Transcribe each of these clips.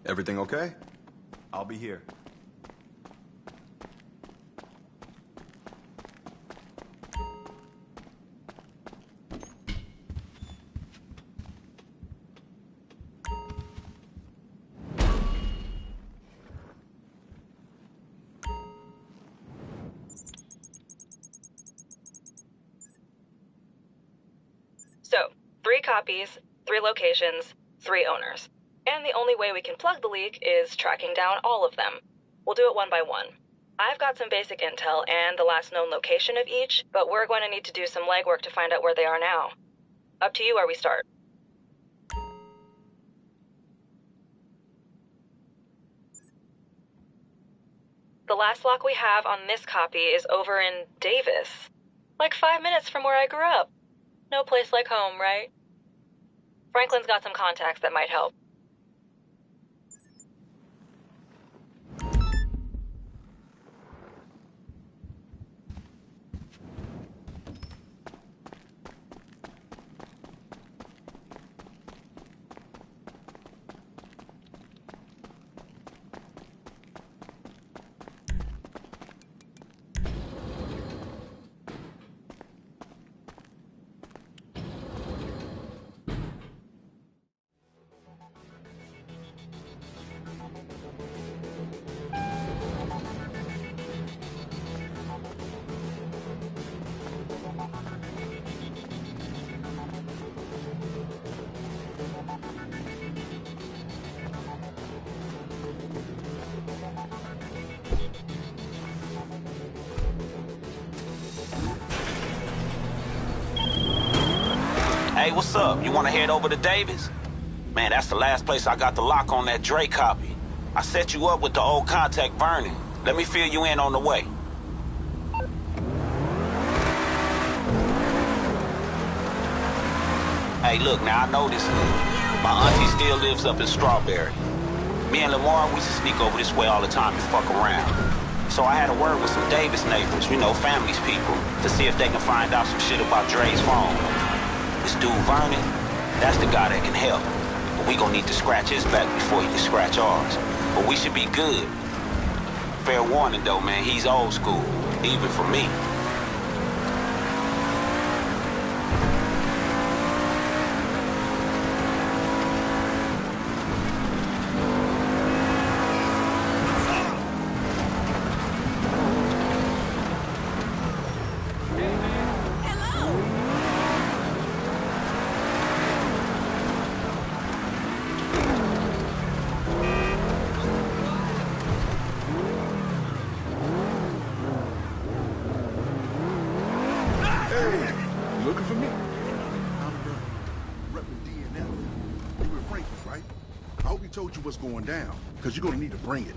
Everything okay? I'll be here. So, 3 copies, 3 locations, 3 owners. And the only way we can plug the leak is tracking down all of them. We'll do it one by one. I've got some basic intel and the last known location of each, but we're going to need to do some legwork to find out where they are now. Up to you where we start. The last lock we have on this copy is over in Davis. Like 5 minutes from where I grew up. No place like home, right? Franklin's got some contacts that might help. Hey, what's up? You want to head over to Davis? Man, that's the last place I got the lock on that Dre copy. I set you up with the old contact Vernon. Let me fill you in on the way. Hey, look, now I know this. My auntie still lives up in Strawberry. Me and Lamar, we used to sneak over this way all the time and fuck around. So I had a word with some Davis neighbors, you know, family's people, to see if they can find out some shit about Dre's phone. This dude Vernon, that's the guy that can help. But we gonna need to scratch his back before he can scratch ours. But we should be good. Fair warning though, man, he's old school, even for me. Looking for me? I'm repping DNF. You with Franklin, right? I hope he told you what's going down, because you're going to need to bring it.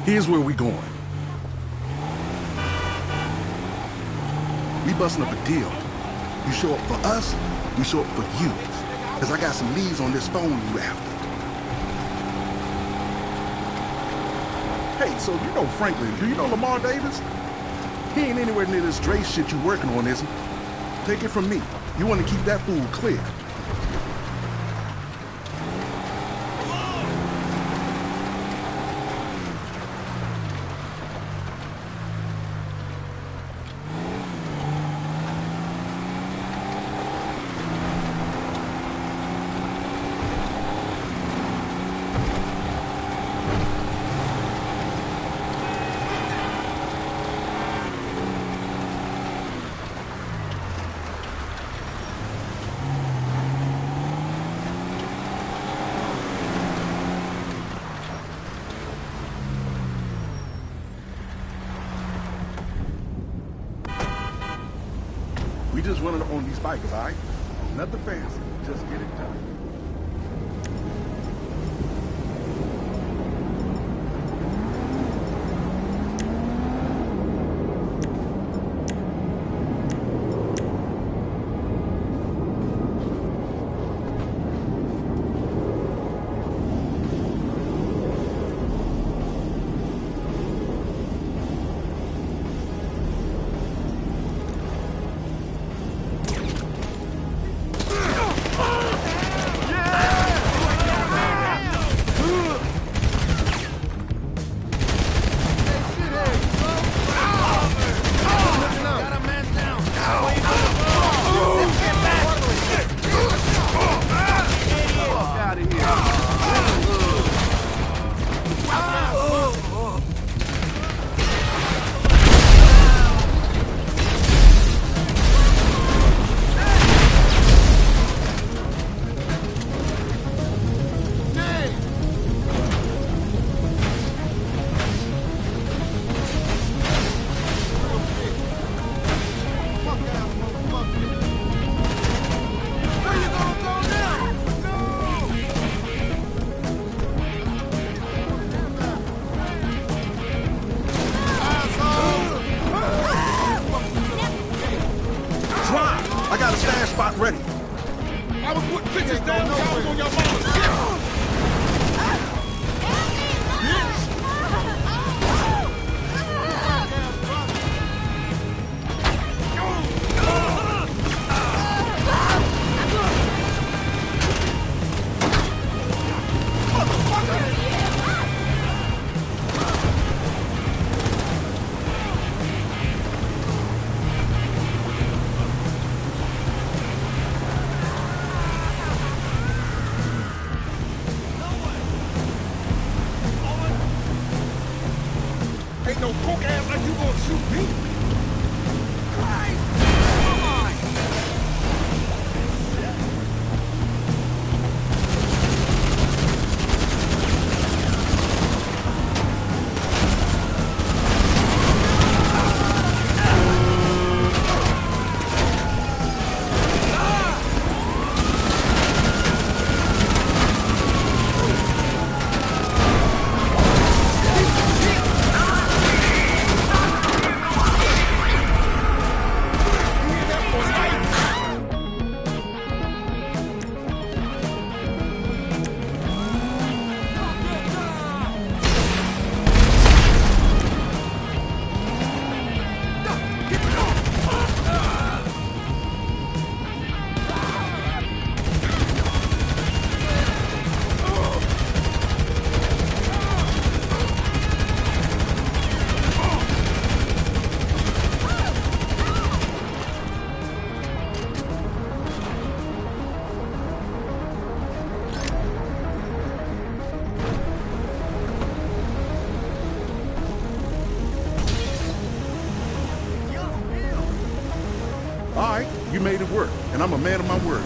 Here's where we going. We busting up a deal. You show up for us, we show up for you. Because I got some leads on this phone you after. Hey, so you know Franklin. Do you know Lamar Davis? He ain't anywhere near this Dre shit you working on, is he? Take it from me. You want to keep that fool clear. We just running on these bikers, all right? Nothing fancy. Just get it done. I got a stash spot ready. I was putting pictures down when I was on your mama's shit. Ain't no coke ass like you gonna shoot me. Christ! Come on! All right, you made it work, and I'm a man of my word.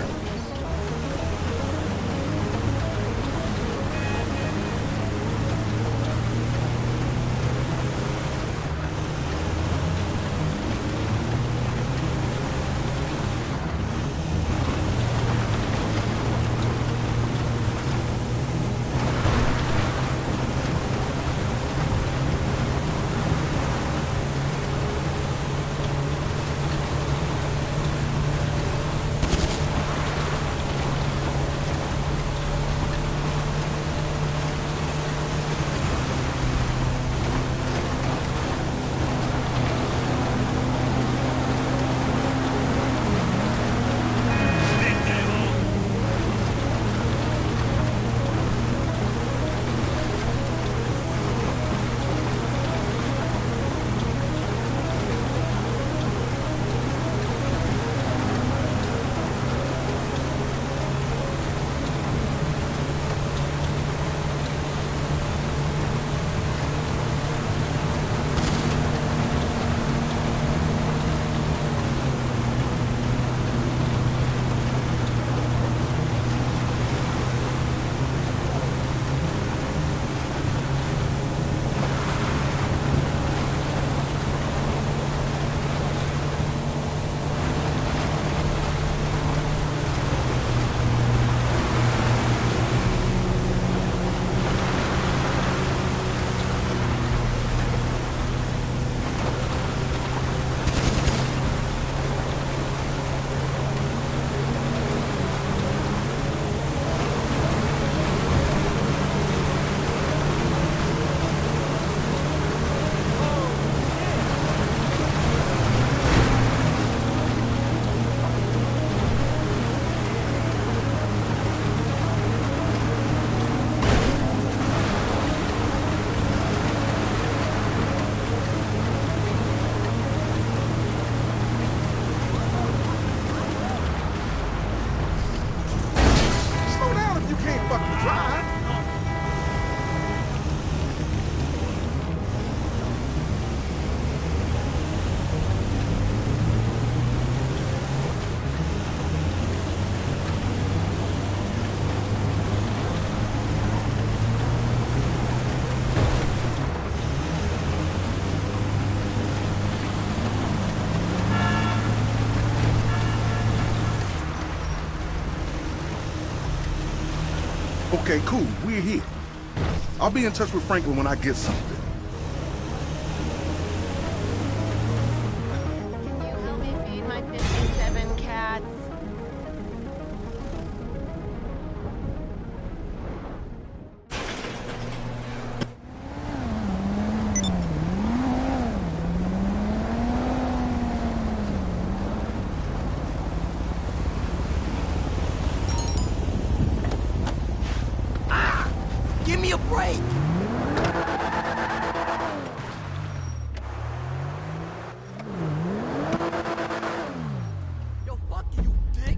Okay, cool. We're here. I'll be in touch with Franklin when I get something. Can you help me feed my 57 cats? break! Yo, fuck you, you dick!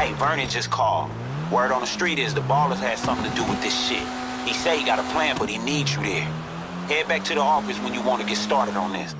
Hey, Vernon just called. Word on the street is the Ballers had something to do with this shit. He say he got a plan, but he needs you there. Head back to the office when you want to get started on this.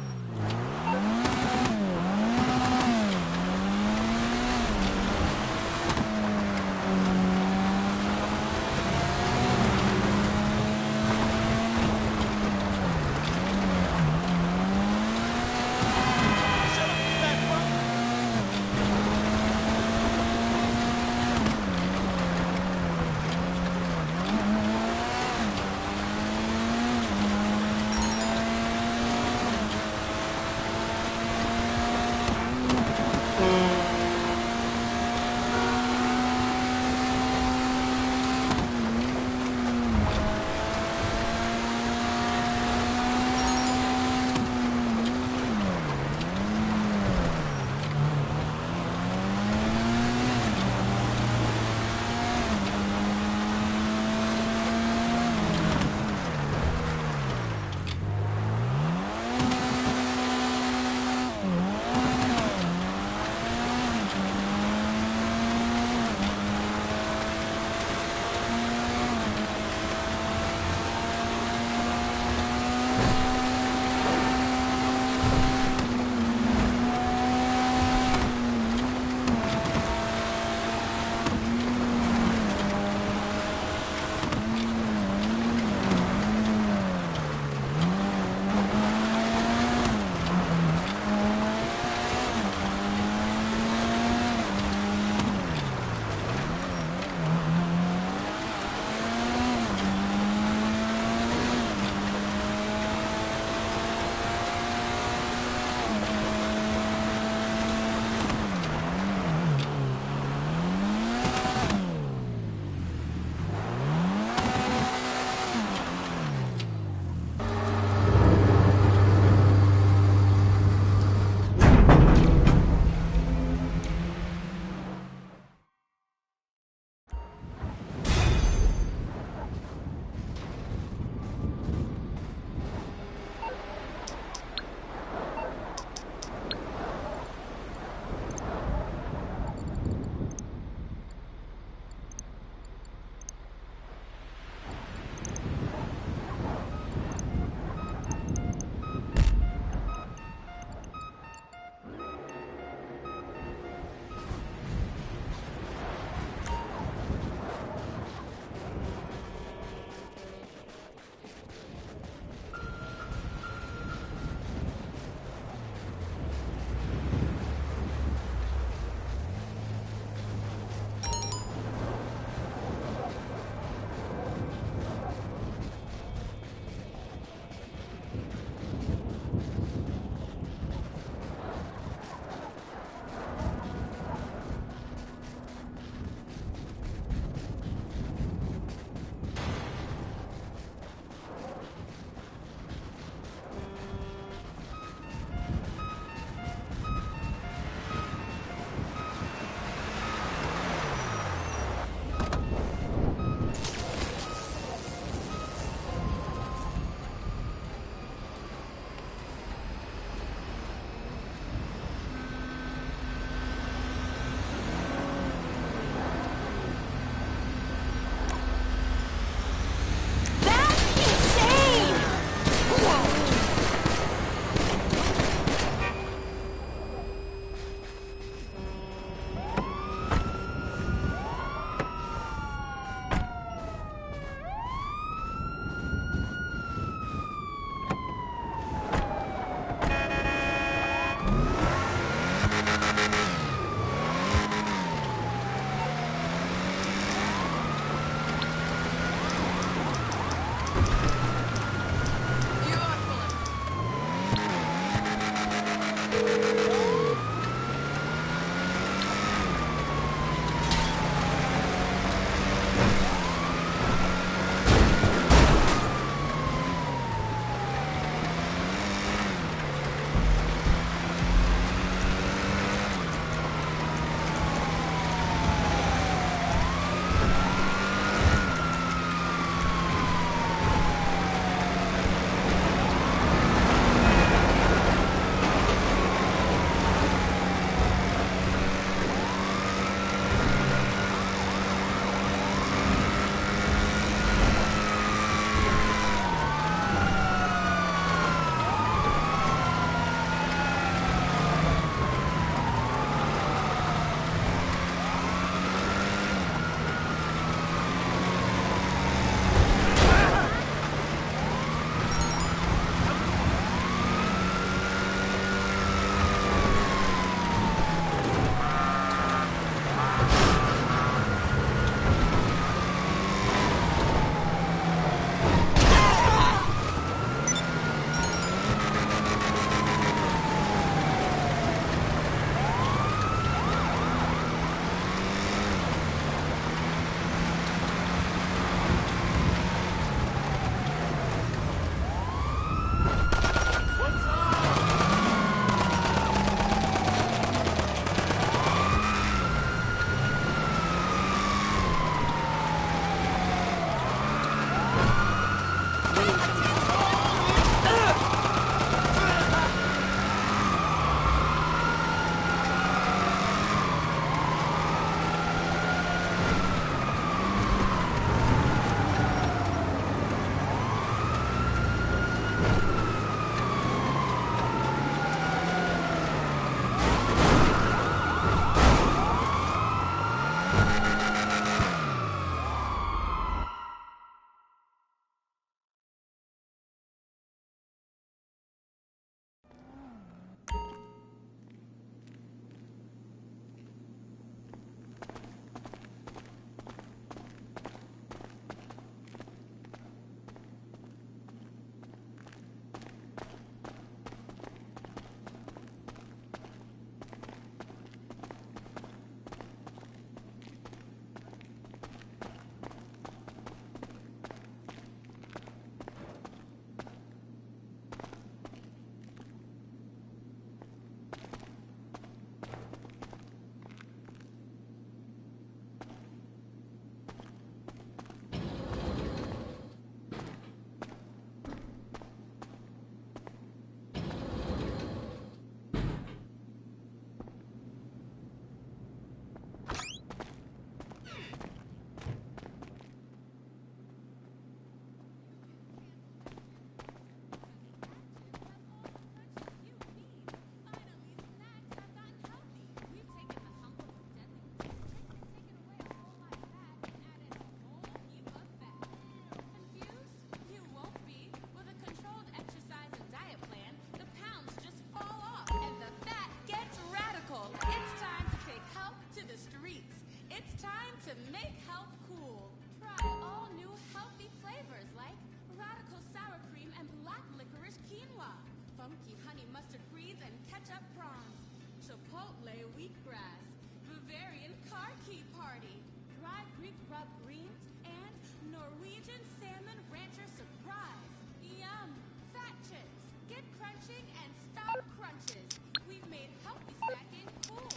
Chipotle wheatgrass, Bavarian car key party, dry Greek rub greens, and Norwegian salmon rancher surprise. Yum! Fat chips. Get crunching and stop crunches. We've made healthy snacking cool.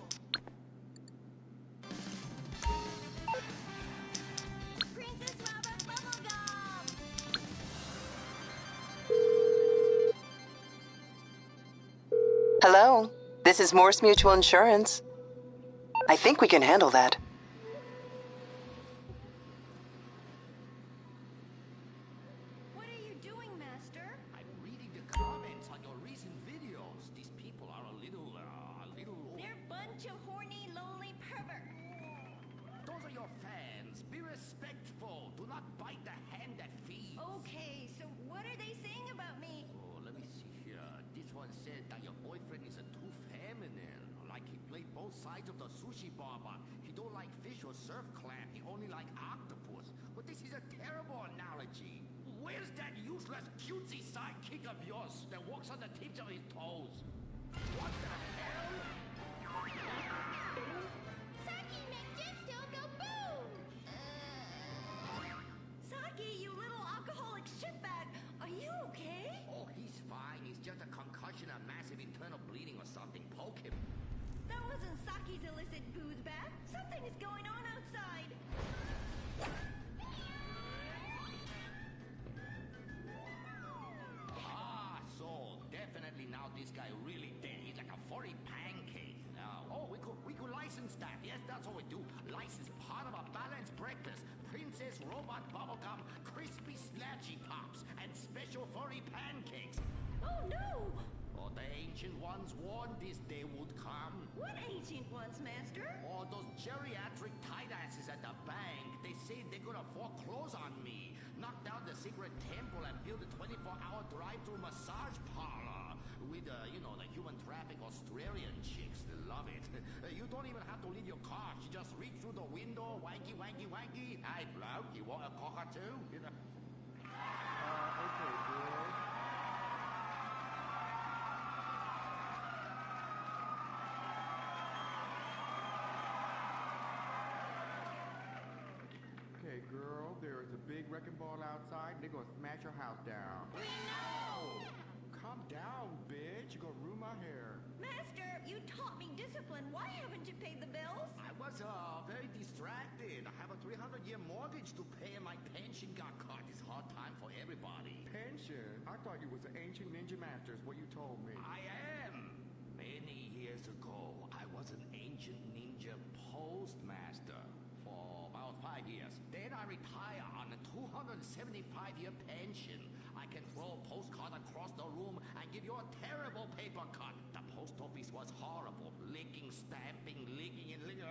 Princess Robot Bubblegum! Hello, this is Morse Mutual Insurance. I think we can handle that. What are you doing, Master? I'm reading the comments on your recent videos. These people are a little... They're a bunch of horny, lonely perverts. Those are your fans. Be respectful. Do not bite the hand that feeds. Okay, so what are they saying about me? Oh, let me see here. This one said that your boyfriend is too feminine. Like he played both sides of the sushi bar, but he don't like fish or surf clam. He only like octopus. But this is a terrible analogy. Where's that useless cutesy sidekick of yours that walks on the tips of his toes? What the hell? Saki make Jetstone go boom! Saki, you little alcoholic shitbag, are you okay? Oh, he's fine. He's just a concussion, a massive internal bleeding or something. Poke him. That wasn't Saki's illicit booze bag. Something is going on outside. Ah, so definitely now this guy really dead. He's like a furry pancake. Oh, we could license that. Yes, that's what we do. License part of a balanced breakfast. Princess Robot Bubblegum, crispy slashy pops, and special furry pancakes. Oh no! Oh, the ancient ones warned this day would come. What ancient ones, Master? Oh, those geriatric tight asses at the bank. They say they're gonna foreclose on me. Knock down the secret temple and build a 24-hour drive-through massage parlor. With, you know, the human traffic Australian chicks. They love it. You don't even have to leave your car. You just reach through the window, wanky, wanky, wanky. Hey, bloke, you want a cockatoo? You know? Okay, girl. Okay, girl, there is a big wrecking ball outside. They're gonna smash your house down. We know! Calm down, bitch. You're gonna ruin my hair. Master, you taught me discipline. Why haven't you paid the bills? I was very distracted. I have a 300-year mortgage to pay and my pension got cut. It's hard time for everybody. Pension? I thought you was an ancient ninja master, is what you told me. I am. Many years ago, I was an ancient ninja postmaster for about 5 years. Then I retire on a 275-year pension. I can throw a postcard across the room and give you a terrible paper cut. The post office was horrible. Licking, stamping, licking, and licking.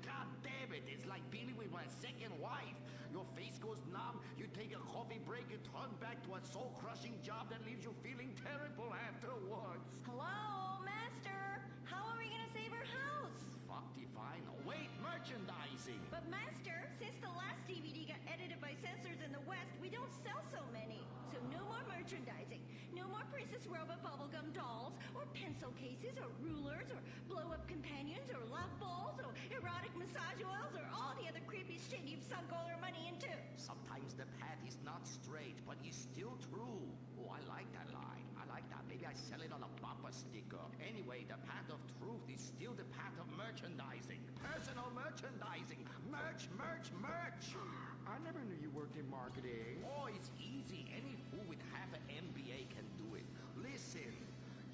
God damn it, it's like dealing with my second wife. Your face goes numb, you take a coffee break, you turn back to a soul-crushing job that leaves you feeling terrible afterwards. Hello, Master. How are we gonna save our house? Fuck define. Wait, merchandising. But Master, since the last DVD got edited by censors in the West, we don't sell so many. So no more merchandising. No more Princess Robot Bubblegum dolls, or pencil cases, or rulers, or blow-up companions, or love balls, or erotic massage oils, or all the other creepy shit you've sunk all our money into. Sometimes the path is not straight, but is still true. Oh, I like that line. I like that. Maybe I sell it on a bumper sticker. Anyway, the path of truth is still the path of merchandising. Personal merchandising. Merch, merch, merch. I never knew you worked in marketing. Oh, it's easy. Any fool with half an MBA can do it. Listen,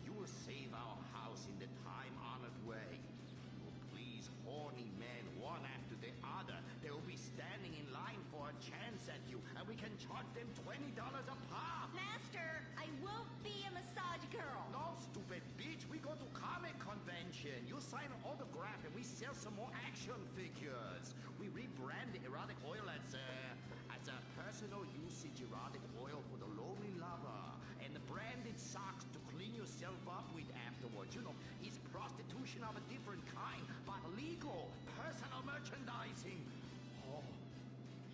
you will save our house in the time-honored way. You will please horny men one after the other. They will be standing in line for a chance at you, and we can charge them $20 a pop. Master, I won't be a massage girl. No, stupid bitch. We go to comic convention. You sign an autograph and we sell some more action figures. We rebrand the erotic oil as a personal usage erotic oil for the lonely lover. And the branded socks to clean yourself up with afterwards. You know, it's prostitution of a different kind, but legal. Personal merchandising. Oh,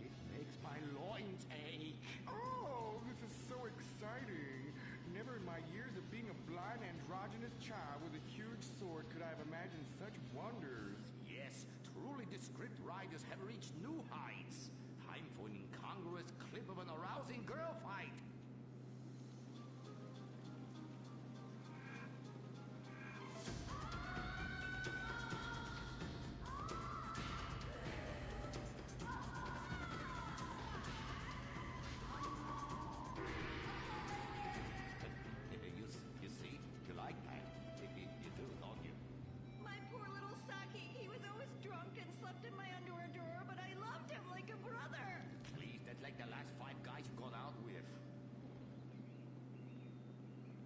it makes my loins ache. Oh, this is so exciting. Never in my years of being a blind androgynous child with a huge sword could I have imagined such wonders. Yes, truly the script writers have reached new heights. Time for an incongruous clip of an arousing girl fight. You see, you like that. You do, don't you? My poor little Saki. He was always drunk and slept in my underwear drawer, but I loved him like a brother. Please, that's like the last 5 guys you got out with.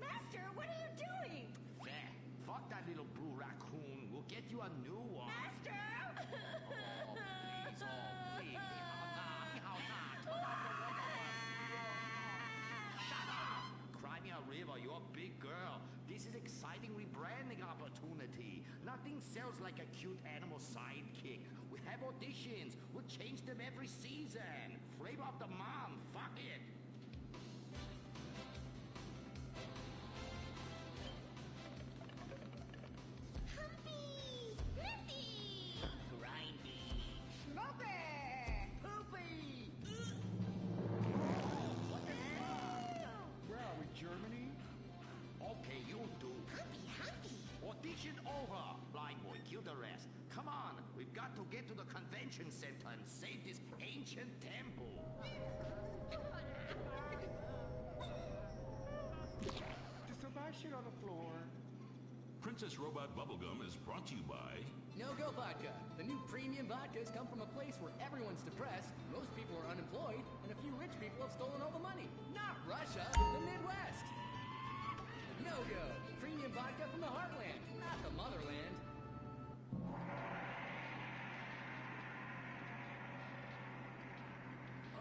Master, what are you doing? There, fuck that little blue raccoon. We'll get you a new one. Master! Oh, please, please. How not? Shut up! Crimea River, you're a big girl. This is exciting rebranding opportunity. Nothing sells like a cute animal sidekick. We have auditions. We'll change them every season. Flavor of the month. Fuck it. Humpy! Lifty! Grindy. Smoky! Poopy. Where are we, Germany? Okay, you do. Humpy! Audition over. Blind boy, kill the rest. Come on, we've got to get to the convention center and save this ancient temple. Just some bad shit on the floor. Princess Robot Bubblegum is brought to you by... No-Go Vodka. The new premium vodkas come from a place where everyone's depressed, most people are unemployed, and a few rich people have stolen all the money. Not Russia, the Midwest. No-Go. Premium vodka from the heartland, not the motherland.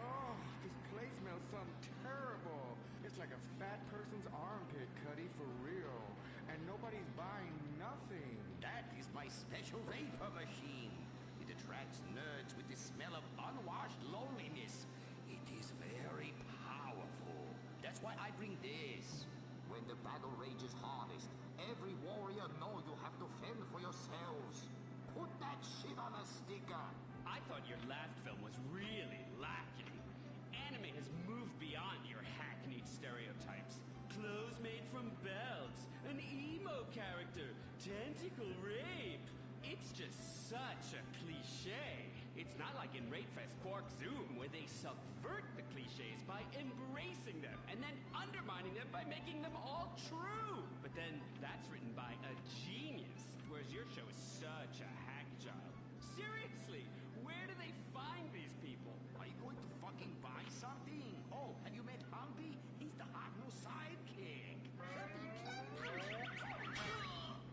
Oh, this place smells something terrible. It's like a fat person's armpit, Cuddy, for real. And nobody's buying nothing. That is my special vapor machine. It attracts nerds with the smell of unwashed loneliness. It is very powerful. That's why I bring this. When the battle rages hardest, every warrior know you have to fend for yourselves. Put that shit on a sticker. I thought your last film was really lacking. Anime has moved beyond your hackneyed stereotypes. Clothes made from belts, an emo character, tentacle rape. It's just such a cliche. It's not like in Ratefest Quark Zoom, where they subvert the cliches by embracing them and then undermining them by making them all true. But then that's written by a genius, whereas your show is such a hack job. Seriously, where do they find these people? Are you going to fucking buy something? Oh, have you met Humpy? He's the hot new sidekick.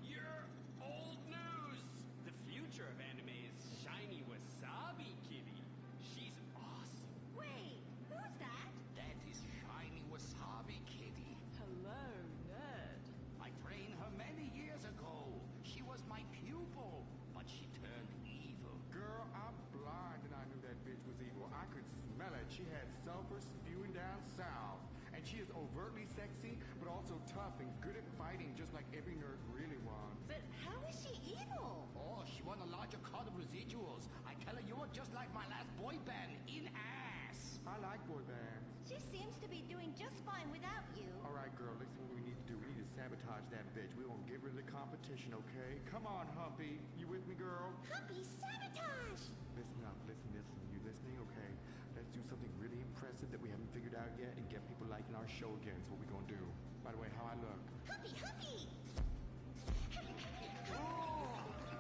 You're old news. The future of anime is shiny wasabi kitty. She's awesome. Wait, who's that? That is shiny wasabi kitty. Hello, nerd. I trained her many years ago. She was my pupil, but she turned evil. Girl, I'm blind and I knew that bitch was evil. I could smell it. She had sulfur spewing down south. And she is overtly sexy, but also tough and good at fighting, just like every nerd really wants. But how is she evil? Oh, she won a larger cut of residuals. I tell her you were just like my last boy band, in ass. I like boy bands. She seems to be doing just fine without you. All right, girl, listen what we need to do. We need to sabotage that bitch. We won't give her the competition, okay? Come on, Humpy. You with me, girl? Humpy, sabotage! Listen up, listen. You listening? Okay. Let's do something really impressive that we haven't figured out yet and get people liking our show again. That's what we're gonna do. By the way, how I look? Humpy, Humpy!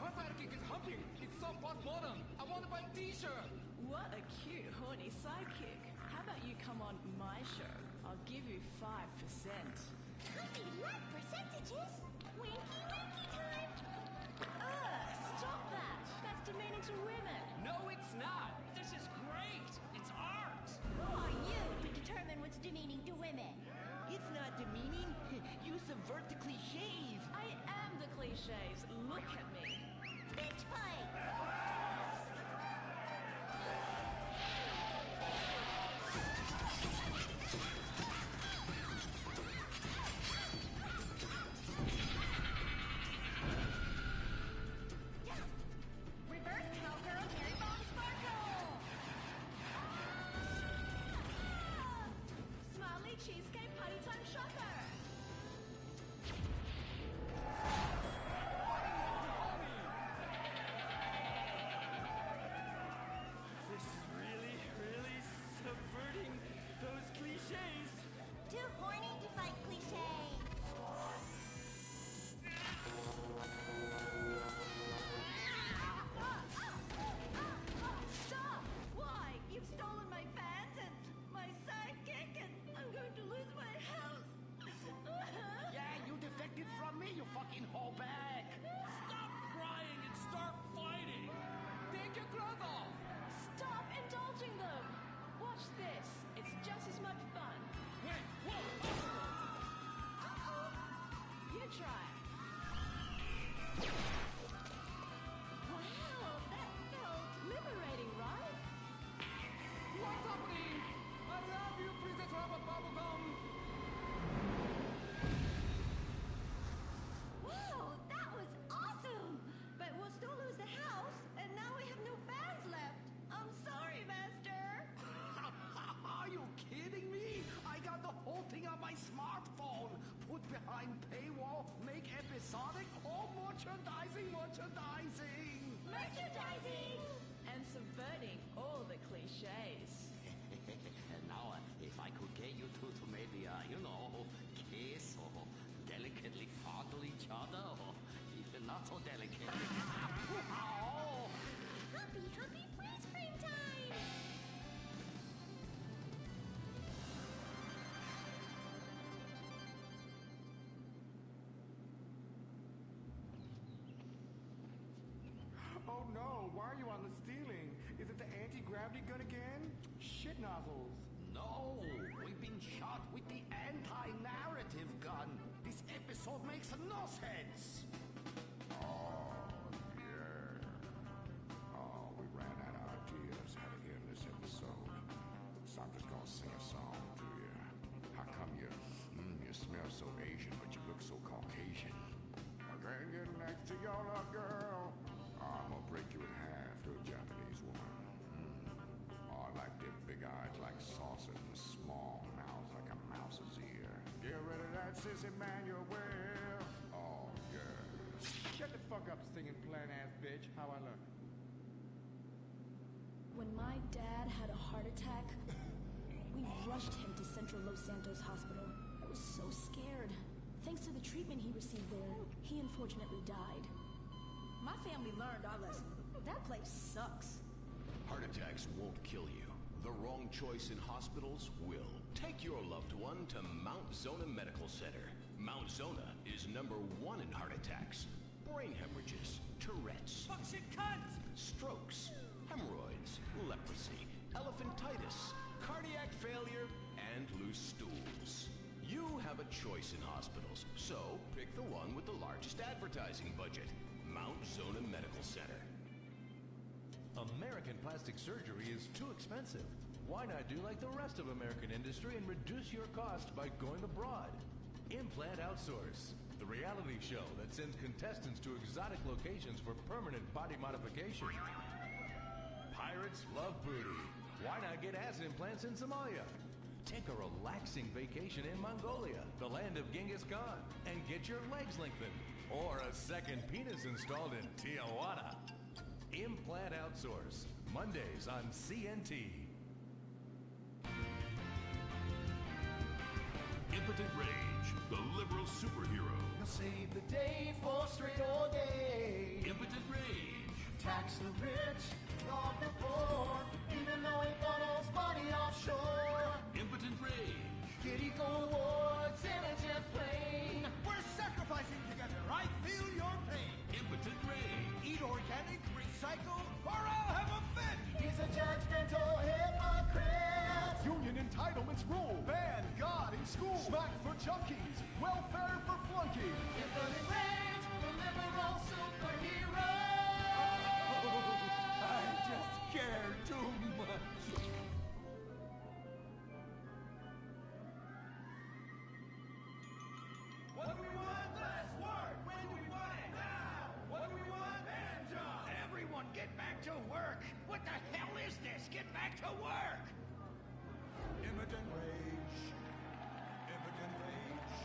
Her sidekick is humping. It's so postmodern. I want to buy a t-shirt. What a cute, horny sidekick. How about you come on my show? I'll give you 5%. Humpy, like percentages? Winky, winky time! Stop that. That's demeaning to women. No, it's not. This is great. It's art. Who are you to determine what's demeaning to women? It's not demeaning. You subvert the cliches. I am the cliches. Look at me. Bitch fight! Merchandising, merchandising! Merchandising! And subverting all the cliches. And now, if I could get you two to maybe, kiss or delicately fondle each other, or even not so delicate. Oh. Happy freeze frame time! Oh no, why are you on the ceiling? Is it the anti-gravity gun again? Shit nozzles. No, we've been shot with the anti-narrative gun. This episode makes no sense. Oh, yeah. Oh, we ran out of ideas how to end this episode. So I'm just gonna sing a song to you. How come you smell so Asian, but you look so Caucasian? I can't get next to your little girl. I'm gonna break you in half to a Japanese woman. Oh, I like them big eyes like saucers and a small mouth like a mouse's ear. Get rid of that sissy man you're with. Oh, yeah. Shut the fuck up, singing plant-ass bitch. How I look? When my dad had a heart attack, we rushed him to Central Los Santos Hospital. I was so scared. Thanks to the treatment he received there, he unfortunately died. My family learned our lesson. That place sucks. Heart attacks won't kill you. The wrong choice in hospitals will. Take your loved one to Mount Zona Medical Center. Mount Zona is #1 in heart attacks, brain hemorrhages, Tourette's, strokes, hemorrhoids, leprosy, elephantitis, cardiac failure, and loose stools. You have a choice in hospitals, so pick the one with the largest advertising budget. Mount Zona Medical Center. American plastic surgery is too expensive. Why not do like the rest of American industry and reduce your cost by going abroad? Implant Outsource, the reality show that sends contestants to exotic locations for permanent body modification. Pirates love booty. Why not get ass implants in Somalia? Take a relaxing vacation in Mongolia, the land of Genghis Khan, and get your legs lengthened. Or a second penis installed in Tijuana. Implant Outsource, Mondays on CNT. Impotent Rage, the liberal superhero. You'll save the day for straight all day. Impotent Rage. Tax the rich, rob the poor, even though he bought his body offshore. Impotent Rage. Kitty go awards in a jet plane. We're sacrificing together. I feel your pain. Impotent Rage. Eat organic, recycle, or I'll have a fit. He's a judgmental hypocrite. Union entitlements rule. Ban God in school. Smack for junkies. Welfare for flunkies. Impotent Rage, the liberal superhero. I just care too much. What do we want? Less work. When do we want it? Now. What do we want? Hand job. Everyone get back to work. What the hell is this? Get back to work. Impotent Rage. Impotent Rage.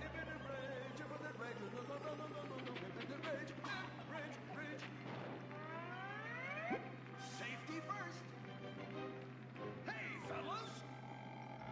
Impotent Rage. Impotent Rage. Impotent Rage. Rage. Rage. Safety first. Hey, fellas.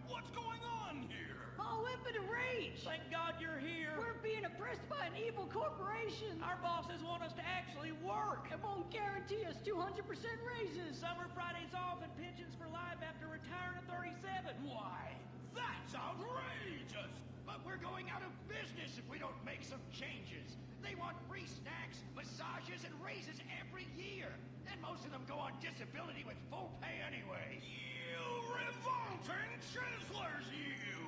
What's going on here? Oh, Impotent Rage! Thank God you're here. We're being oppressed by an evil corporation. Our bosses want us to actually work. It won't guarantee us 200% raises. Summer Fridays off and pensions for life after retiring at 37. Why, that's outrageous! But we're going out of business if we don't make some changes. They want free snacks, massages, and raises every year. And most of them go on disability with full pay anyway. You revolting chiselers, you!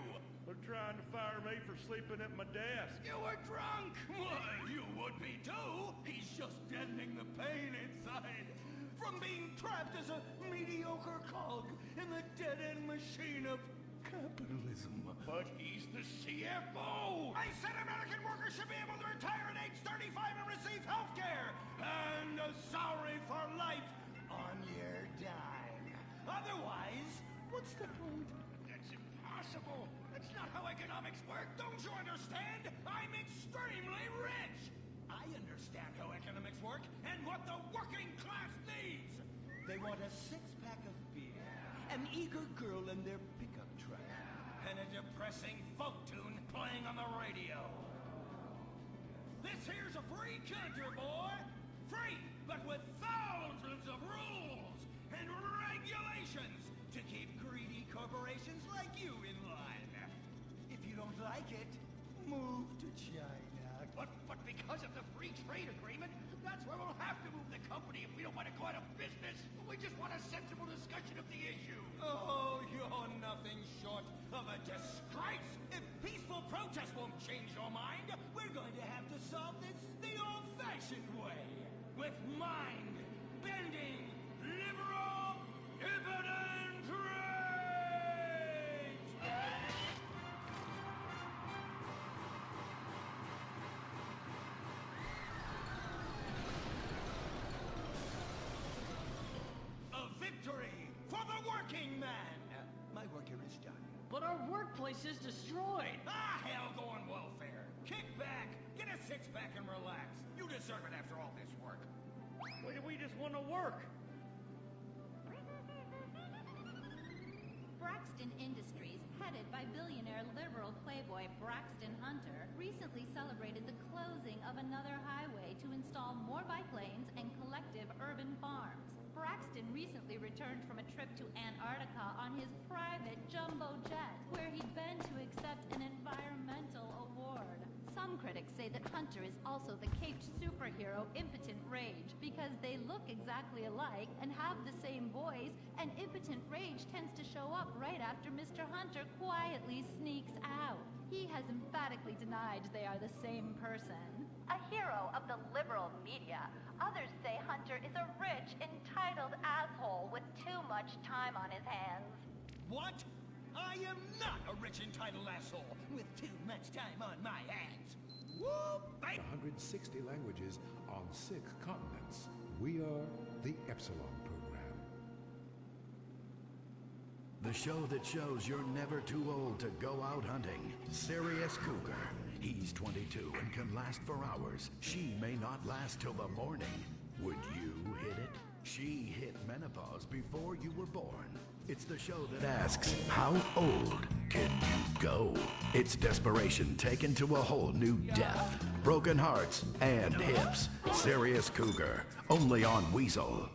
They're trying to fire me for sleeping at my desk. You were drunk! Why, you would be too! He's just deadening the pain inside from being trapped as a mediocre cog in the dead-end machine of capitalism. But he's the CFO! I said American workers should be able to retire at age 35 and receive health care! And a salary for life on your dime. Otherwise, what's the point? That's impossible. That's That's not how economics work, don't you understand? I'm extremely rich! I understand how economics work and what the working class needs! They want a six-pack of beer, an eager girl in their pickup truck, and a depressing folk tune playing on the radio. This here's a free country, boy! Free, but with thousands of rules and regulations to keep greedy corporations like you in line. If you don't like it, move to China. But because of the free trade agreement, that's where we'll have to move the company if we don't want to go out of business. We just want a sensible discussion of the issue. Oh, you're nothing short of a disgrace. If peaceful protest won't change your mind, we're going to have to solve this the old-fashioned way. With mind-bending, liberal, impotent rage! A victory for the working man! My work here is done. But our workplace is destroyed. Ah, hell going welfare. Kick back, get a six-pack and relax. You deserve it after all this work. We just want to work. Braxton Industries, headed by billionaire liberal playboy Braxton Hunter, recently celebrated the closing of another highway to install more bike lanes and collective urban farms. Braxton recently returned from a trip to Antarctica on his private jumbo jet, where he'd been to accept an environmental award. Some critics say that Hunter is also the caped superhero Impotent Rage because they look exactly alike and have the same voice, and Impotent Rage tends to show up right after Mr. Hunter quietly sneaks out. He has emphatically denied they are the same person. A hero of the liberal media, others say Hunter is a rich, entitled asshole with too much time on his hands. What? I am not a rich, entitled asshole with too much time on my hands. Whoop! 160 languages on 6 continents. We are the Epsilon Program. The show that shows you're never too old to go out hunting. Sirius Cougar. He's 22 and can last for hours. She may not last till the morning. Would you hit it? She hit menopause before you were born. It's the show that asks, how old can you go? It's desperation taken to a whole new depth. Broken hearts and hips. Sirius Cougar. Only on Weasel.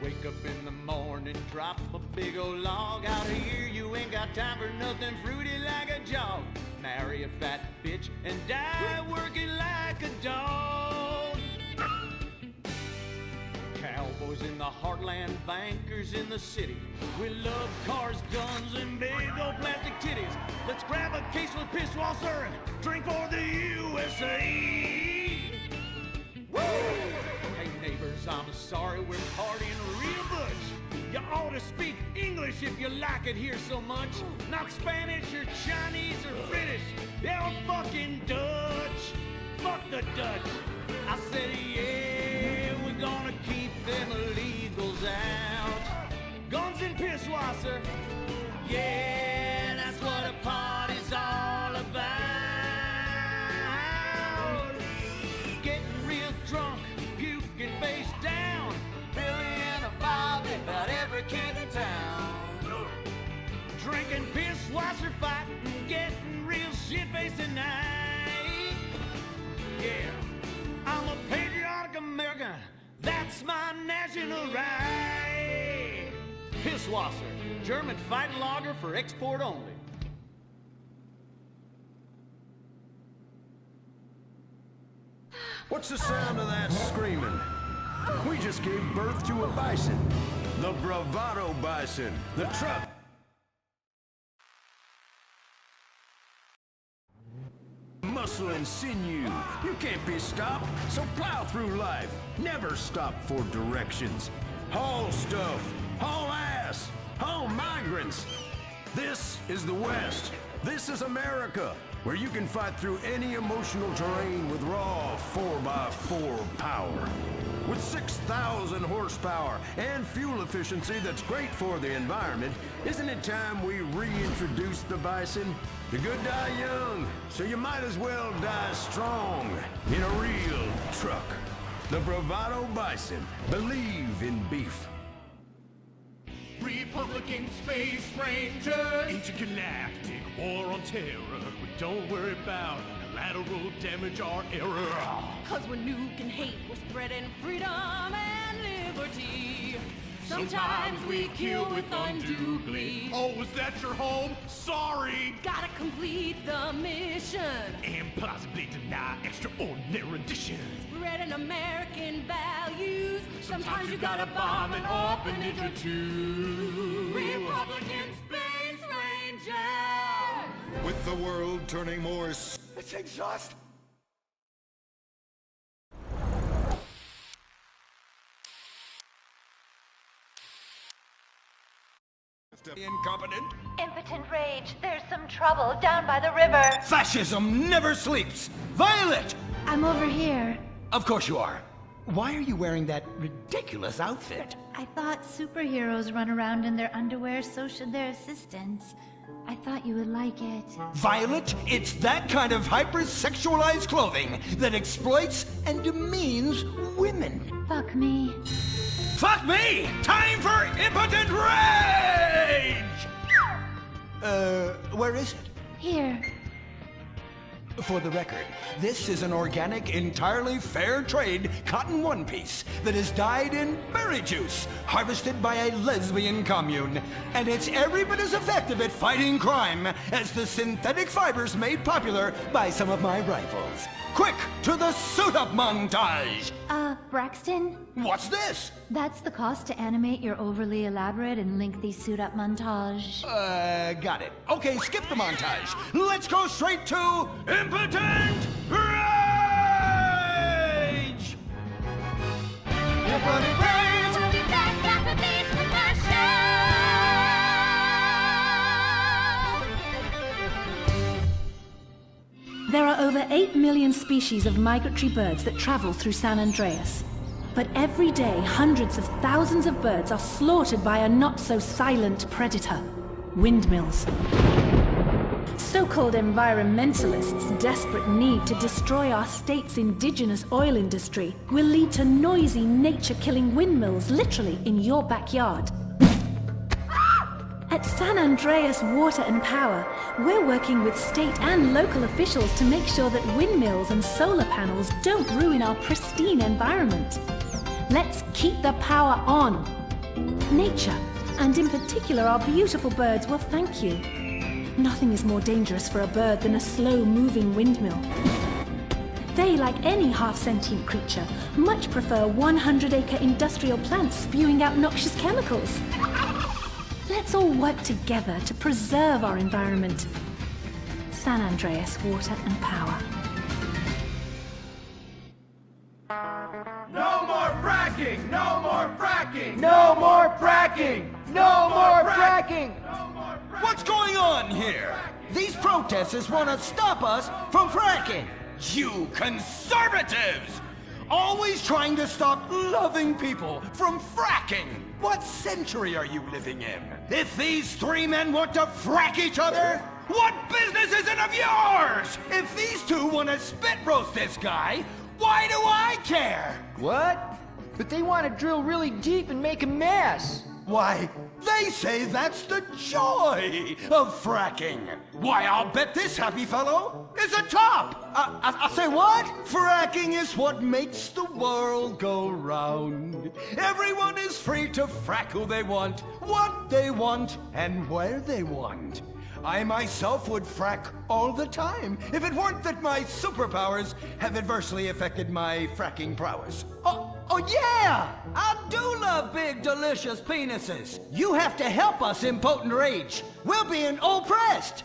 Wake up in the morning, drop a big old log out here. You ain't got time for nothing fruity like a jog. Marry a fat bitch and die working like a dog. Cowboys in the heartland, bankers in the city. We love cars, guns, and big old plastic titties. Let's grab a case of Pisswasser and drink for the USA. Woo! Hey neighbors, I'm sorry we're partying real much. You ought to speak English if you like it here so much. Not Spanish or Chinese or British. Yeah, fucking Dutch. Fuck the Dutch. I said, yeah, we're gonna keep them illegals out. Guns and Pisswasser. Yeah, that's what a party's all about. Getting real drunk, puking face down. Billy and a Bobby, about every kid in town. Drinking Pisswasser, fighting, getting real shit-faced tonight. Yeah, I'm a patriotic American. That's my national right. Pisswasser, German fighting lager for export only. What's the sound of that screaming? We just gave birth to a bison. The bravado bison. The truck. Muscle and sinew. You can't be stopped, so plow through life. Never stop for directions. Haul stuff. Haul ass. Haul migrants. This is the West. This is America, where you can fight through any emotional terrain with raw 4x4 power. With 6,000 horsepower and fuel efficiency that's great for the environment, isn't it time we reintroduce the Bison? The good die young, so you might as well die strong in a real truck. The Bravado Bison. Believe in beef. Republican Space Rangers, intergalactic war on terror. We don't worry about lateral damage or error. Cause we're nuking hate, we're spreading freedom and liberty. Sometimes we kill with undue glee. Oh, was that your home? Sorry! Gotta complete the mission And possibly deny extraordinary additions. spreading American values. Sometimes you gotta bomb an orphanage or two. Republican Space Rangers! With the world turning more... It's exhausting. Incompetent. Impotent rage, there's some trouble down by the river. Fascism never sleeps. Violet! I'm over here. Of course you are. Why are you wearing that ridiculous outfit? I thought superheroes run around in their underwear, so should their assistants. I thought you would like it. Violet, it's that kind of hypersexualized clothing that exploits and demeans women. Fuck me. Fuck me! Time for impotent rage! Where is it? Here. For the record, this is an organic, entirely fair trade cotton one piece that is dyed in berry juice, harvested by a lesbian commune. And it's every bit as effective at fighting crime as the synthetic fibers made popular by some of my rivals. Quick, to the suit-up montage! Braxton? What's this? That's the cost to animate your overly elaborate and lengthy suit-up montage. Got it. Okay, skip the montage. Let's go straight to Impotent Rage! Impotent Rage! We'll be back after these commercials! There are over 8 million species of migratory birds that travel through San Andreas. But every day, hundreds of thousands of birds are slaughtered by a not-so-silent predator, windmills. So-called environmentalists' desperate need to destroy our state's indigenous oil industry will lead to noisy, nature-killing windmills literally in your backyard. At San Andreas Water and Power, we're working with state and local officials to make sure that windmills and solar panels don't ruin our pristine environment. Let's keep the power on. Nature, and in particular our beautiful birds, will thank you. Nothing is more dangerous for a bird than a slow-moving windmill. They, like any half-sentient creature, much prefer 100-acre industrial plants spewing out noxious chemicals. Let's all work together to preserve our environment. San Andreas Water and Power. No more fracking! No more fracking! No more fracking! No more fracking! What's going on here? These protesters want to stop us from fracking. You conservatives! Always trying to stop loving people from fracking. What century are you living in? If these three men want to frack each other, what business is it of yours? If these two want to spit roast this guy, why do I care? What? But they want to drill really deep and make a mess. Why, they say that's the joy of fracking. Why, I'll bet this happy fellow is a top. I say what? Fracking is what makes the world go round. Everyone is free to frack who they want, what they want, and where they want. I myself would frack all the time if it weren't that my superpowers have adversely affected my fracking prowess. Oh yeah! I do love big, delicious penises. You have to help us, Impotent Rage. We're being oppressed.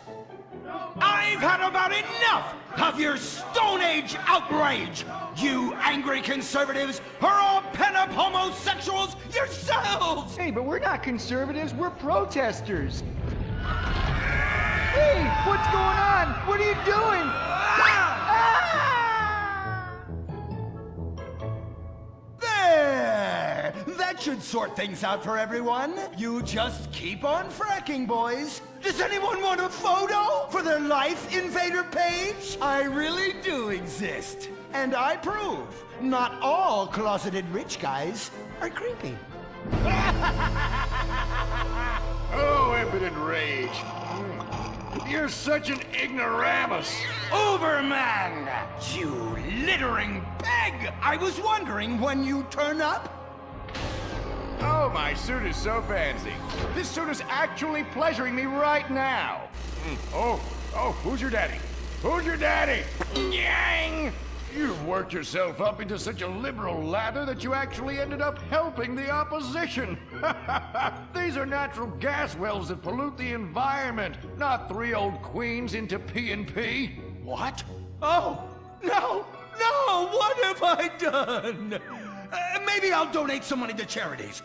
I've had about enough of your Stone Age outrage. You angry conservatives are all pent-up homosexuals yourselves. Hey, but we're not conservatives, we're protesters. Hey, what's going on? What are you doing? There! That should sort things out for everyone. You just keep on fracking, boys. Does anyone want a photo for their Life Invader page? I really do exist. And I prove not all closeted rich guys are creepy. Oh, impotent rage. You're such an ignoramus. Uberman! You littering pig! I was wondering when you turn up. Oh, my suit is so fancy. This suit is actually pleasuring me right now. Oh, who's your daddy? Who's your daddy? Yang! You've worked yourself up into such a liberal lather that you actually ended up helping the opposition. These are natural gas wells that pollute the environment, not 3 old queens into P&P. What? Oh, no, what have I done? Maybe I'll donate some money to charities.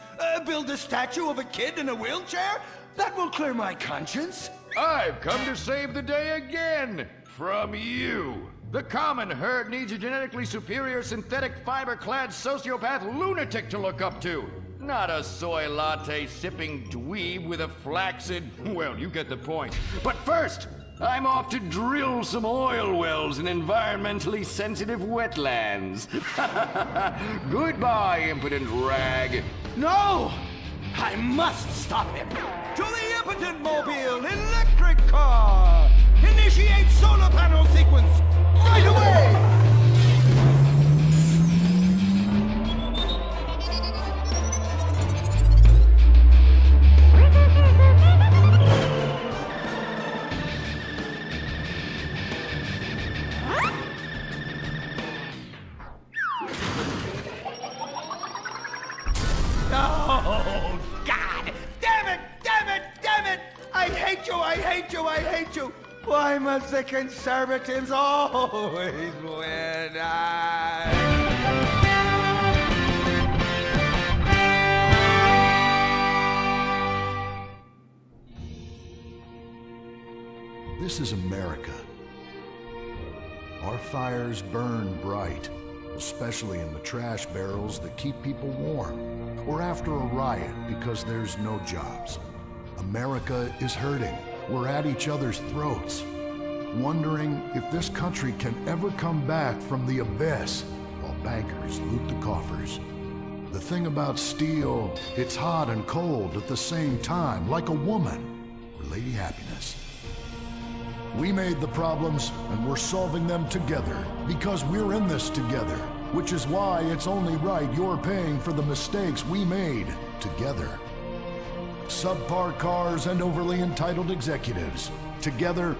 Build a statue of a kid in a wheelchair? That will clear my conscience. I've come to save the day again. From you. The common herd needs a genetically superior synthetic fiber-clad sociopath lunatic to look up to. Not a soy latte sipping dweeb with a flaccid... Well, you get the point. But first, I'm off to drill some oil wells in environmentally sensitive wetlands. Goodbye, impotent rag. No! I must stop him. To the impotent mobile electric car! Initiate solar panel sequence right away! Oh, God! Damn it! I hate you! Why must the conservatives always win? This is America. Our fires burn bright, especially in the trash barrels that keep people warm, or after a riot because there's no jobs. America is hurting. We're at each other's throats, wondering if this country can ever come back from the abyss while bankers loot the coffers. The thing about steel, it's hot and cold at the same time, like a woman or Lady Happiness. We made the problems, and we're solving them together, because we're in this together, which is why it's only right you're paying for the mistakes we made together. Subpar cars and overly entitled executives. Together.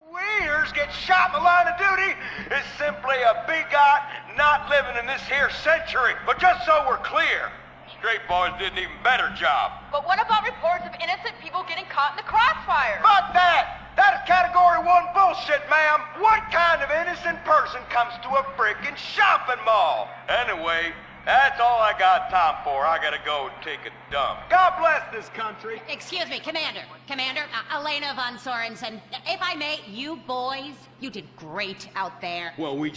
Wieners get shot in the line of duty is simply a bigot not living in this here century. But just so we're clear, straight boys did an even better job. But what about reports of innocent people getting caught in the crossfire? Fuck that! That is category 1 bullshit, ma'am. What kind of innocent person comes to a frickin' shopping mall? Anyway, that's all I got time for. I gotta go and take a dump. God bless this country. Excuse me, Commander, Elena von Sorensen. If I may, you boys, you did great out there. Well, we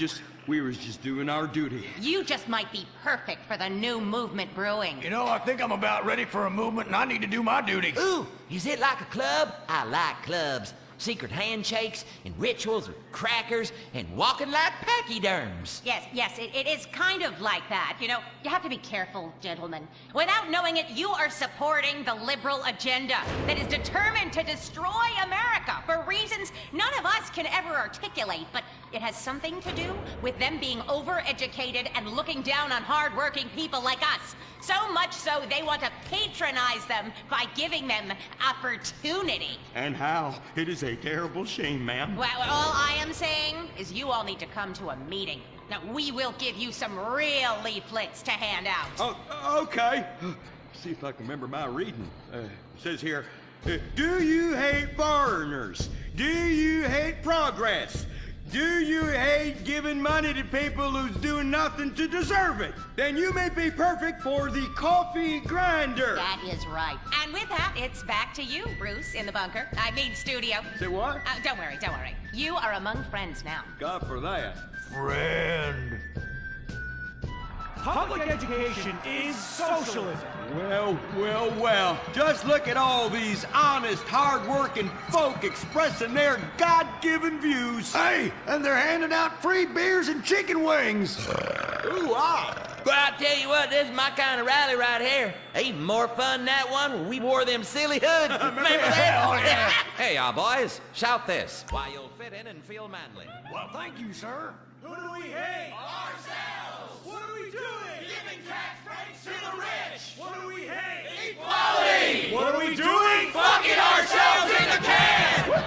was just doing our duty. You just might be perfect for the new movement brewing. You know, I think I'm about ready for a movement and I need to do my duty. Ooh, is it like a club? I like clubs. Secret handshakes and rituals with crackers and walking like pachyderms. Yes, it is kind of like that. You know, you have to be careful, gentlemen. Without knowing it, you are supporting the liberal agenda that is determined to destroy America for reasons none of us can ever articulate, but It has something to do with them being overeducated and looking down on hard-working people like us. So much so they want to patronize them by giving them opportunity. And how? It is a terrible shame, ma'am. Well, all I am saying is you all need to come to a meeting. Now, we will give you some real leaflets to hand out. Oh, okay. See if I can remember my reading. It says here, do you hate foreigners? Do you hate progress? Do you hate giving money to people who's doing nothing to deserve it? Then you may be perfect for the coffee grinder. That is right. And with that, it's back to you, Bruce, in the bunker. I mean, studio. Say what? Don't worry, don't worry. You are among friends now. God for that. Friend. Public education is socialism. Well. Just look at all these honest, hard-working folk expressing their God-given views. Hey, and they're handing out free beers and chicken wings. Ooh-ah. But I tell you what, this is my kind of rally right here. Even more fun than that one where we wore them silly hoods. Remember that? Oh, yeah. Hey, y'all boys, shout this. Why, you'll fit in and feel manly. Well, thank you, sir. Who do we hate? Ourselves! What are we doing? Giving tax breaks to the rich! What do we hate? Equality! What are we doing? Fucking ourselves in the can! Well,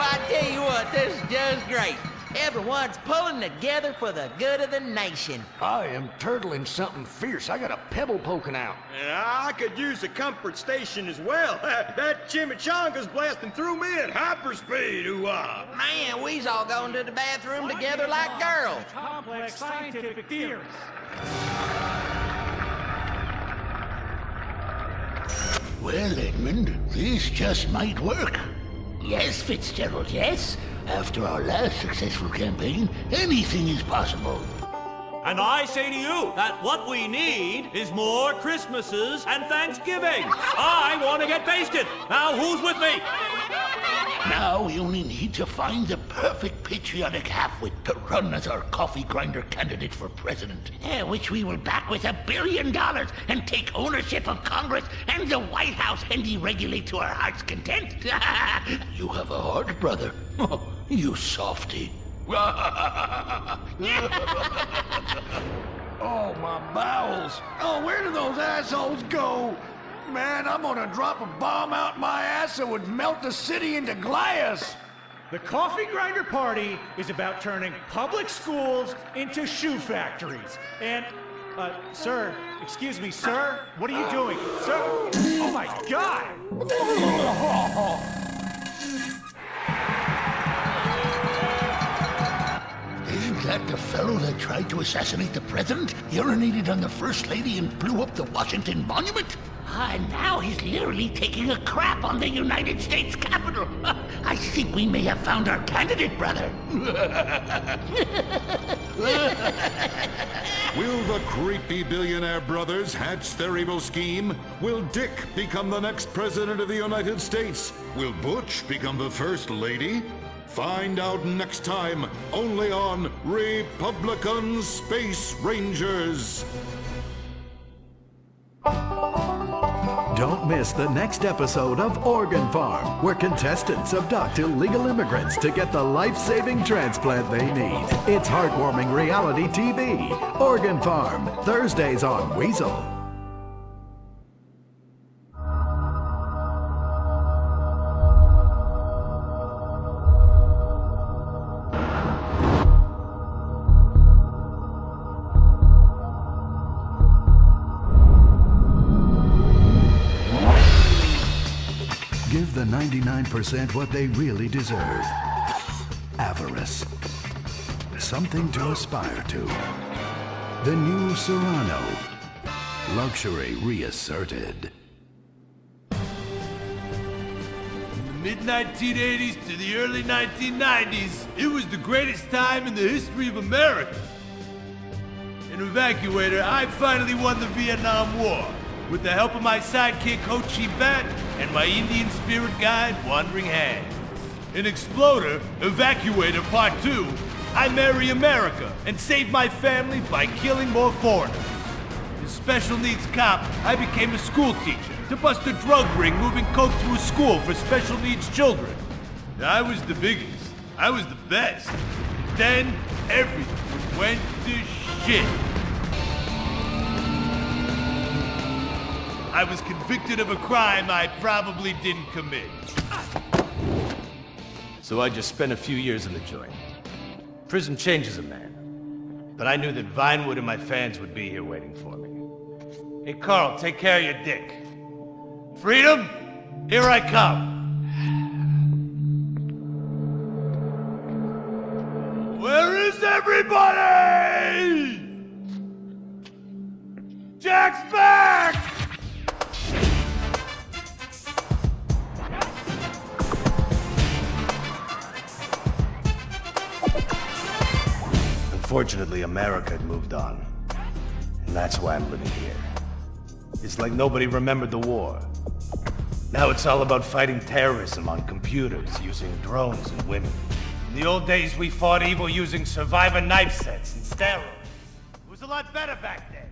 I tell you what, this is just great. Everyone's pulling together for the good of the nation. I am turtling something fierce. I got a pebble poking out. And I could use a comfort station as well. That chimichanga's blasting through me at hyperspeed. Ooh-ah. Man, we's all going to the bathroom together like girls. Complex scientific theories. Well, Edmund, this just might work. Yes, Fitzgerald, yes. After our last successful campaign, anything is possible. And I say to you that what we need is more Christmases and Thanksgiving. I want to get basted. Now, who's with me? Now we only need to find the perfect patriotic halfwit to run as our coffee grinder candidate for president, which we will back with $1 billion and take ownership of Congress and the White House and deregulate to our heart's content. You have a heart, brother. You softy. Oh, my bowels. Oh, where do those assholes go? Man, I'm gonna drop a bomb out my ass that would melt the city into glass. The Coffee Grinder Party is about turning public schools into shoe factories. And, sir, excuse me, sir, what are you doing? Sir, oh my God! Isn't that the fellow that tried to assassinate the president, urinated on the First Lady, and blew up the Washington Monument? And now he's literally taking a crap on the United States Capitol. I think we may have found our candidate, brother. Will the creepy billionaire brothers hatch their evil scheme? Will Dick become the next president of the United States? Will Butch become the First Lady? Find out next time, only on Republican Space Rangers. Don't miss the next episode of Organ Farm, where contestants abduct illegal immigrants to get the life-saving transplant they need. It's heartwarming reality TV. Organ Farm, Thursdays on Weasel. Give the 99% what they really deserve. Avarice. Something to aspire to. The new Serrano. Luxury reasserted. Mid-1980s to the early 1990s, it was the greatest time in the history of America. An evacuator, I finally won the Vietnam War. With the help of my sidekick Ho Chi Bat and my Indian spirit guide Wandering Hand. An exploder, Evacuator Part 2, I marry America and save my family by killing more foreigners. As special needs cop, I became a school teacher to bust a drug ring moving coke through a school for special needs children. I was the biggest. I was the best. Then everything went to shit. I was convicted of a crime I probably didn't commit. So I just spent a few years in the joint. Prison changes a man. But I knew that Vinewood and my fans would be here waiting for me. Hey, Carl, take care of your dick. Freedom, here I come. Where is everybody? Jack's back! Unfortunately, America had moved on. And that's why I'm living here. It's like nobody remembered the war. Now it's all about fighting terrorism on computers, using drones and women. In the old days, we fought evil using Survivor knife sets and steroids. It was a lot better back then.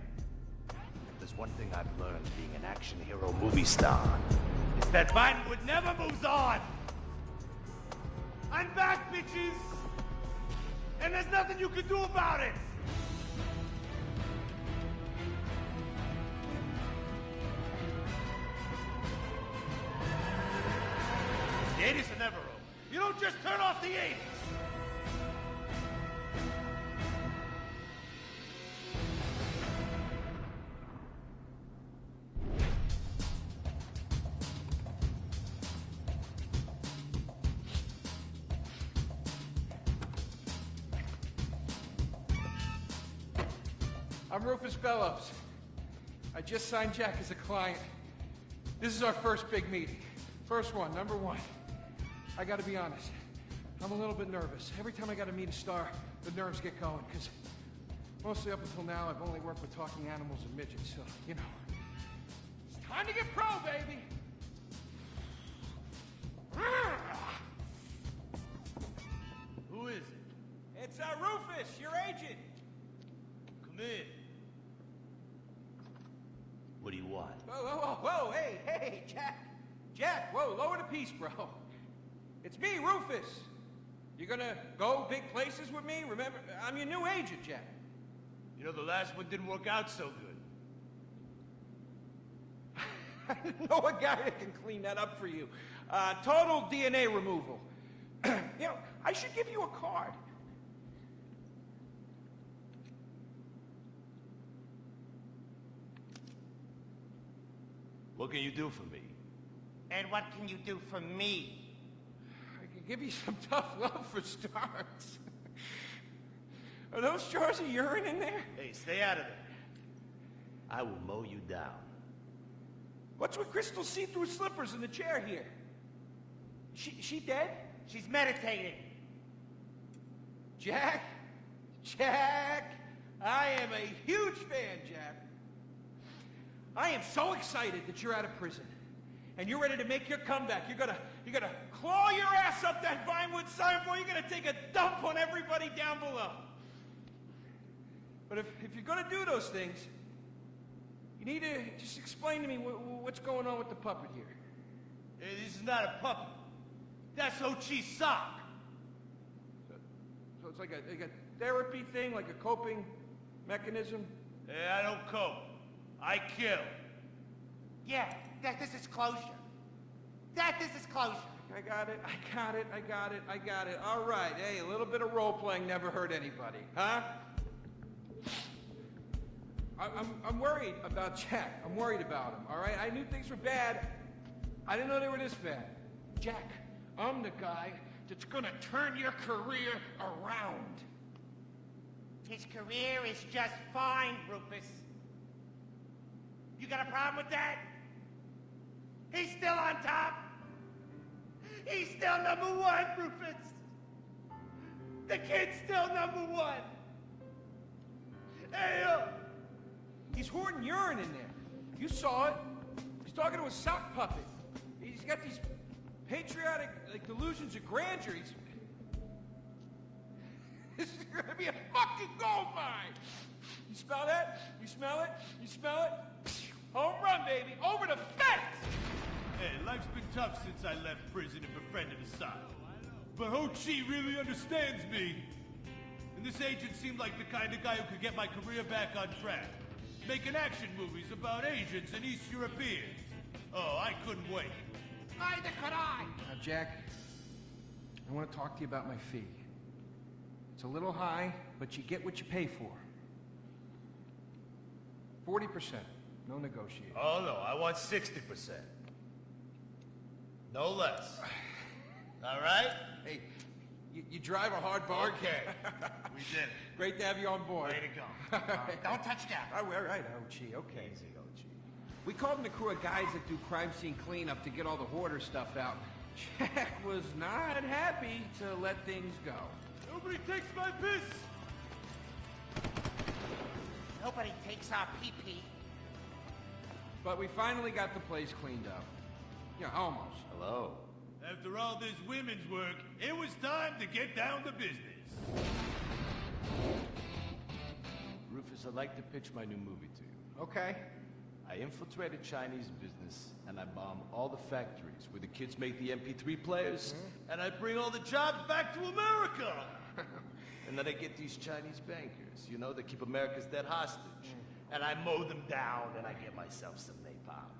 There's one thing I've learned being an action hero movie star. It's that Vinewood never moves on! I'm back, bitches! And there's nothing you can do about it! The 80s are never over. You don't just turn off the 80s! I'm Rufus Bellows. I just signed Jack as a client. This is our first big meeting. First one, number one. I gotta be honest, I'm a little bit nervous. Every time I gotta meet a star, the nerves get going, because mostly up until now, I've only worked with talking animals and midgets, so, you know. It's time to get pro, baby! Who is it? It's Rufus, your agent. Come in. What do you want? Whoa, hey, Jack, whoa, lower the piece, bro. It's me, Rufus. You gonna go big places with me? Remember, I'm your new agent, Jack. You know, the last one didn't work out so good. I know a guy that can clean that up for you. Total DNA removal. You know, I should give you a card. What can you do for me? And what can you do for me? I can give you some tough love for starts. Are those jars of urine in there? Hey, stay out of there. I will mow you down. What's with Crystal's see-through slippers in the chair here? She dead? She's meditating. Jack, I am a huge fan, Jack. I am so excited that you're out of prison. And you're ready to make your comeback. You're gonna claw your ass up that Vinewood signboard. You're gonna take a dump on everybody down below. But if you're gonna do those things, you need to just explain to me what's going on with the puppet here. Hey, this is not a puppet. That's Ho Chi's sock. So it's like a therapy thing, like a coping mechanism? Hey, I don't cope. I kill. Yeah, this is closure. This is closure. I got it. All right, hey, a little bit of role-playing never hurt anybody, huh? I'm worried about Jack. I'm worried about him, all right? I knew things were bad. I didn't know they were this bad. Jack, I'm the guy that's gonna turn your career around. His career is just fine, Rufus. You got a problem with that? He's still on top. He's still number one, Rufus. The kid's still number one. Hey, He's hoarding urine in there. You saw it. He's talking to a sock puppet. He's got these patriotic delusions of grandeur. This is gonna be a fucking gold mine. You smell that? You smell it? You smell it? Home run, baby. Over the fence. Hey, life's been tough since I left prison and befriended Assad. But Ho Chi really understands me. And this agent seemed like the kind of guy who could get my career back on track. Making action movies about Asians and East Europeans. Oh, I couldn't wait. Neither could I. Now, Jack, I want to talk to you about my fee. It's a little high, but you get what you pay for. 40%. No negotiating. Oh, no, I want 60%. No less. All right? Hey, you drive a hard bargain. Okay. We did it. Great to have you on board. Way to go. Don't touch that. All right, Ochi, okay. Easy, Ochi. We called in a crew of guys that do crime scene cleanup to get all the hoarder stuff out. Jack was not happy to let things go. Nobody takes my piss! Nobody takes our pee-pee. But we finally got the place cleaned up. Yeah, almost. Hello. After all this women's work, it was time to get down to business. Rufus, I'd like to pitch my new movie to you. Okay. I infiltrate a Chinese business, and I bomb all the factories where the kids make the MP3 players, And I bring all the jobs back to America! and then I get these Chinese bankers, you know, that keep America's debt hostage. And I mow them down, and I get myself some napalm.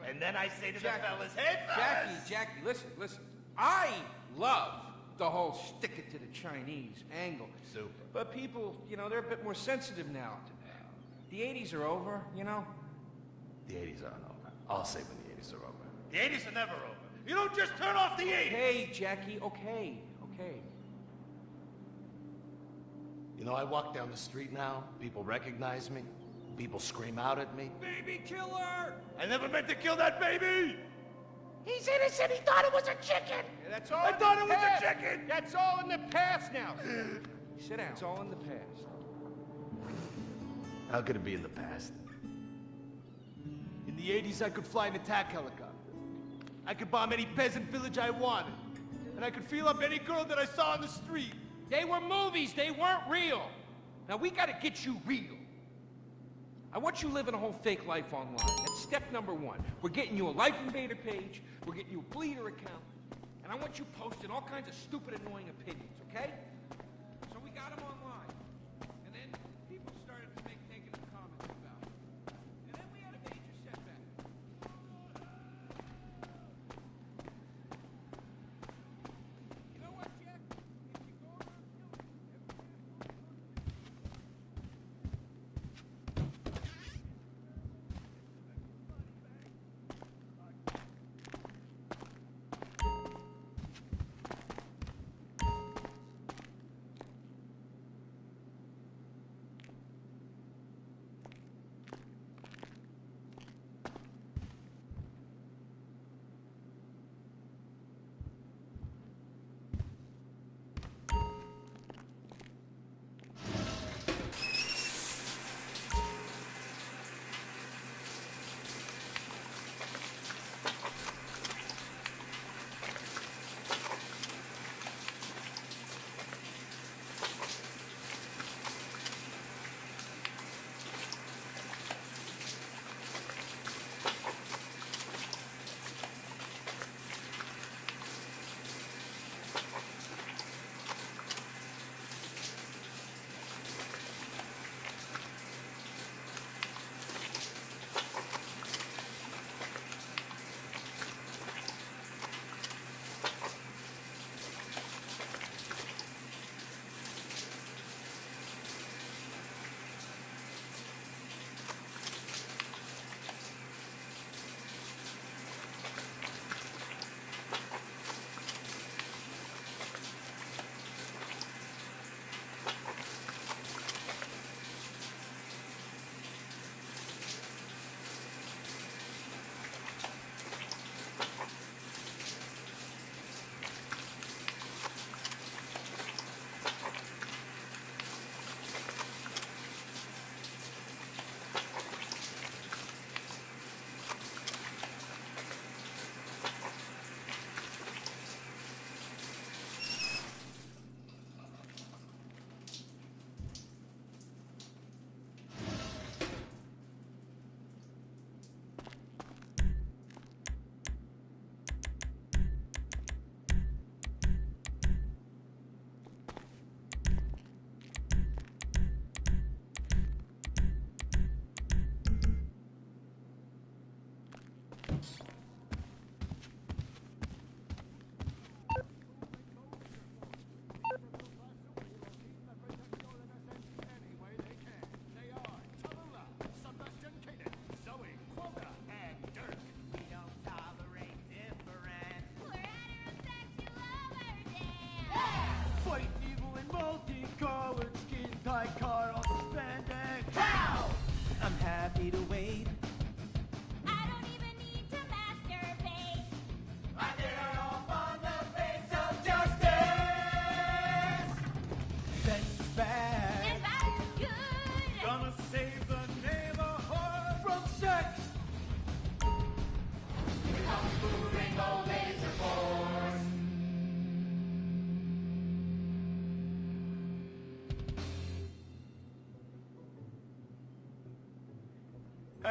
And then I say to the fellas, hey, fellas! Jackie, listen. I love the whole stick it to the Chinese angle. Super. But people, you know, they're a bit more sensitive now. The 80s are over, you know? The 80s aren't over. I'll say when the 80s are over. The 80s are never over. You don't just turn off the 80s! Hey, Jackie, okay. You know, I walk down the street now, people recognize me, people scream out at me. Baby killer! I never meant to kill that baby! He's innocent. He thought it was a chicken. That's all. I thought it was a chicken! That's all in the past now. Sit down. It's all in the past. How could it be in the past? In the 80s, I could fly an attack helicopter. I could bomb any peasant village I wanted. And I could feel up any girl that I saw on the street. They were movies. They weren't real. Now, we got to get you real. I want you living a whole fake life online. That's step number one. We're getting you a Life Invader page. We're getting you a Bleeder account. And I want you posting all kinds of stupid, annoying opinions, okay? So we got them online. And then people started to make negative comments about it. And then we had a major setback. You know what, Jack? If you go around killing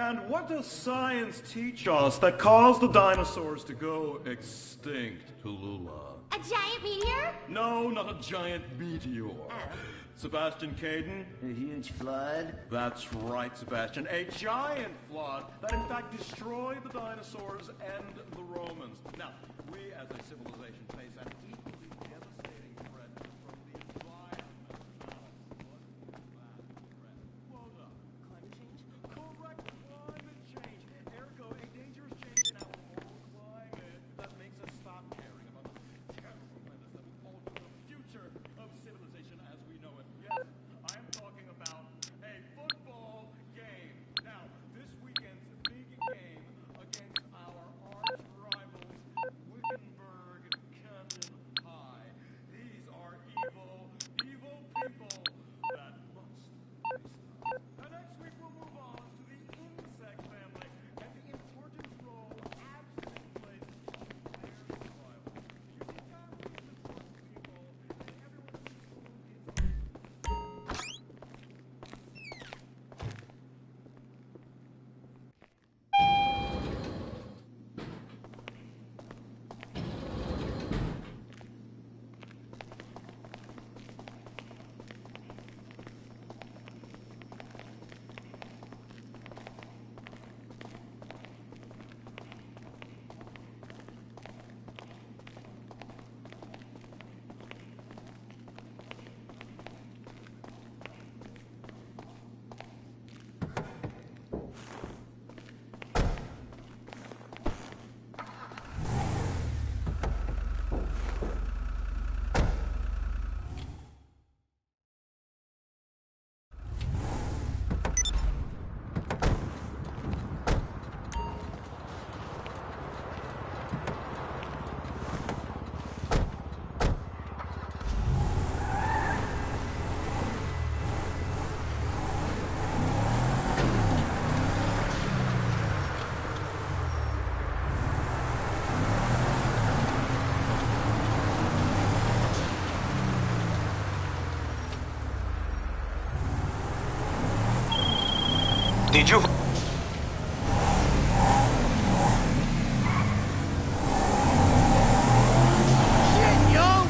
And what does science teach us that caused the dinosaurs to go extinct, Tallulah? A giant meteor? No, not a giant meteor. Sebastian Caden? A huge flood? That's right, Sebastian. A giant flood that in fact destroyed the dinosaurs and the Romans. Now, we as a civilization face an equally devastating threat from the environment. Climate change? Correct, climate change. Ergo, a dangerous change in our whole climate that makes us stop caring about the terrible menace that will alter the future of civilization as we know it. Yes, I am talking about a football game. Now, this weekend's big game against our arch rivals, Wickenburg Cannon High. These are evil, evil people that must be stopped. Now, next week we'll move on to the insect family and the important role abstinence plays in their survival. You see, families and important people, and everyone in the school is Did you... Shit, yo!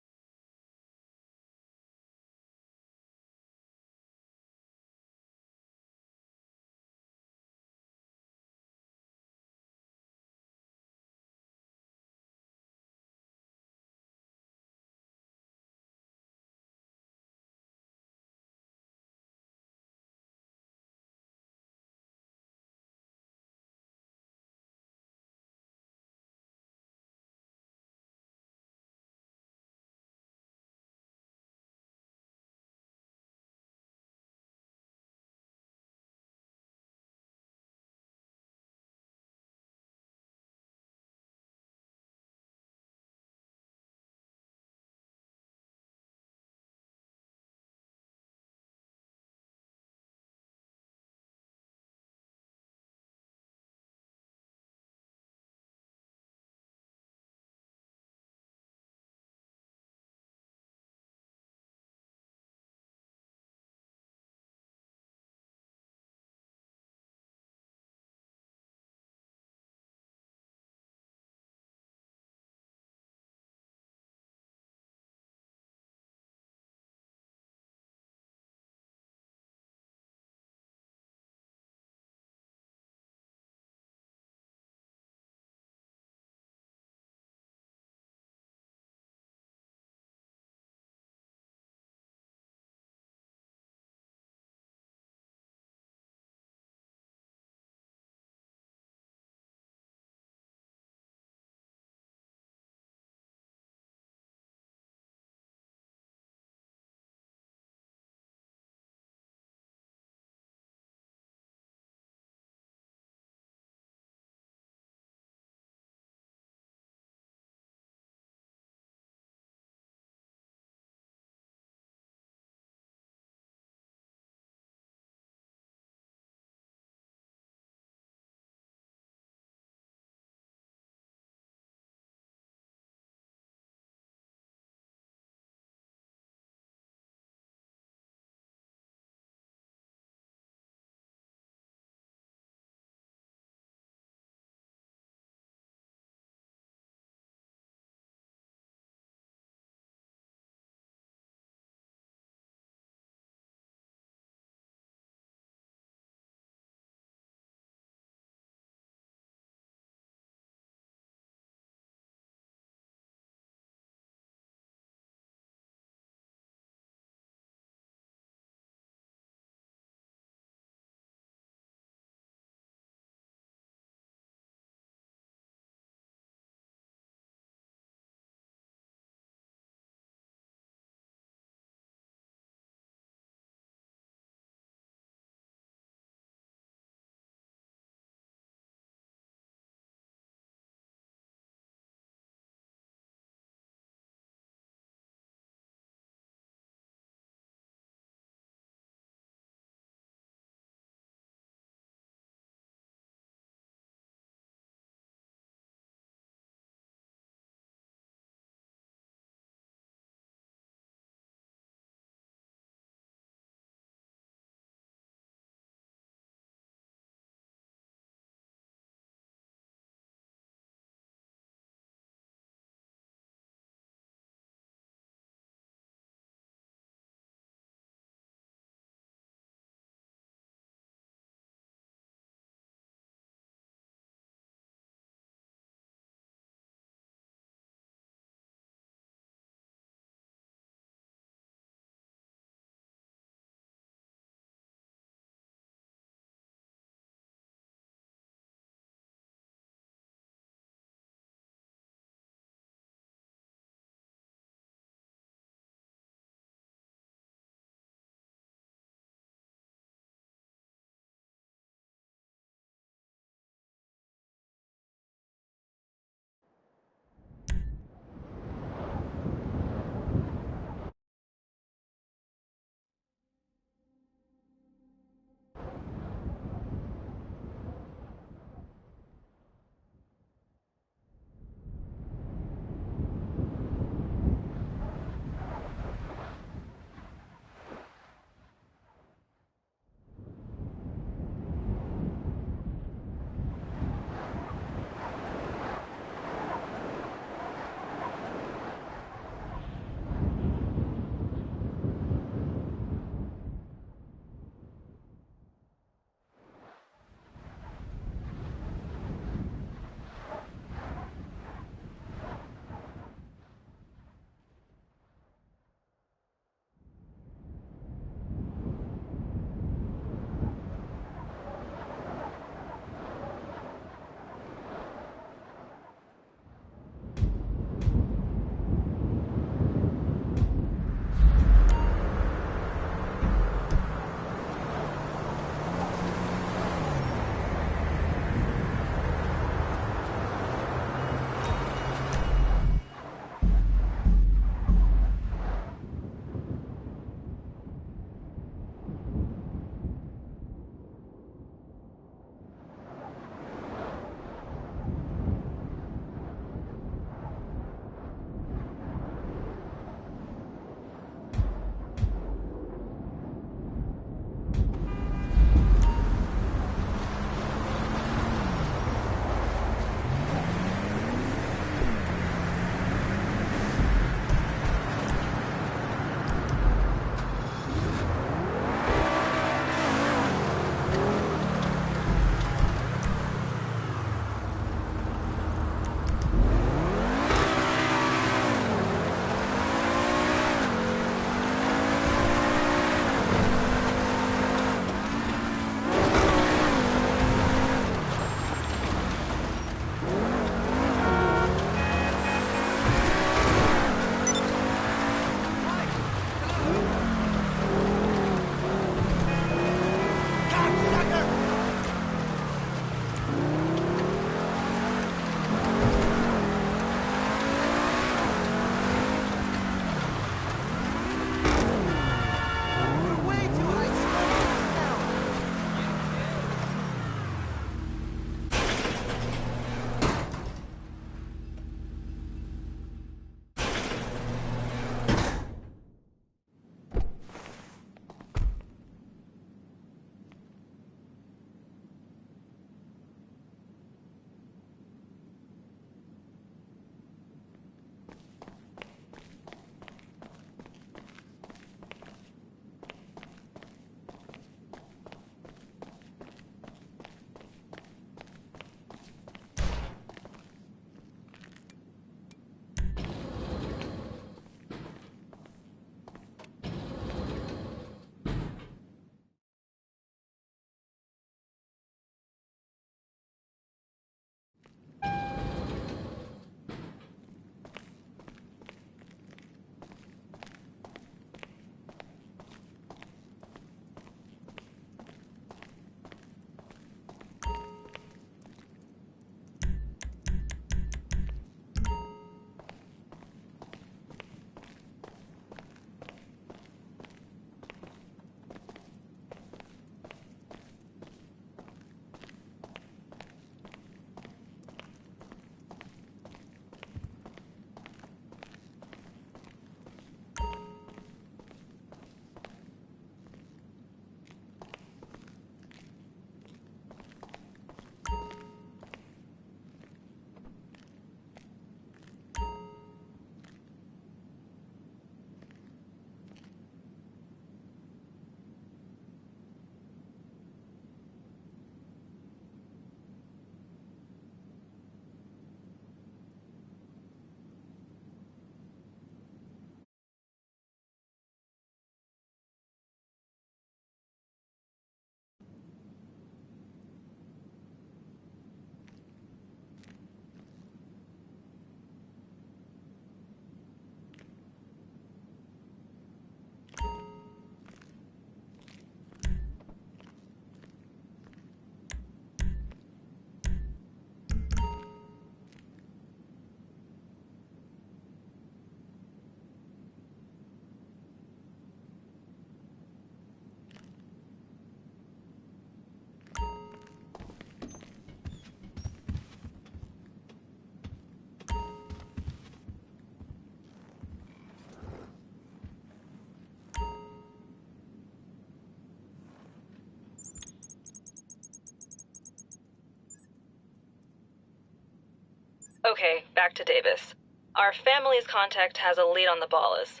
Okay, back to Davis. Our family's contact has a lead on the Ballas.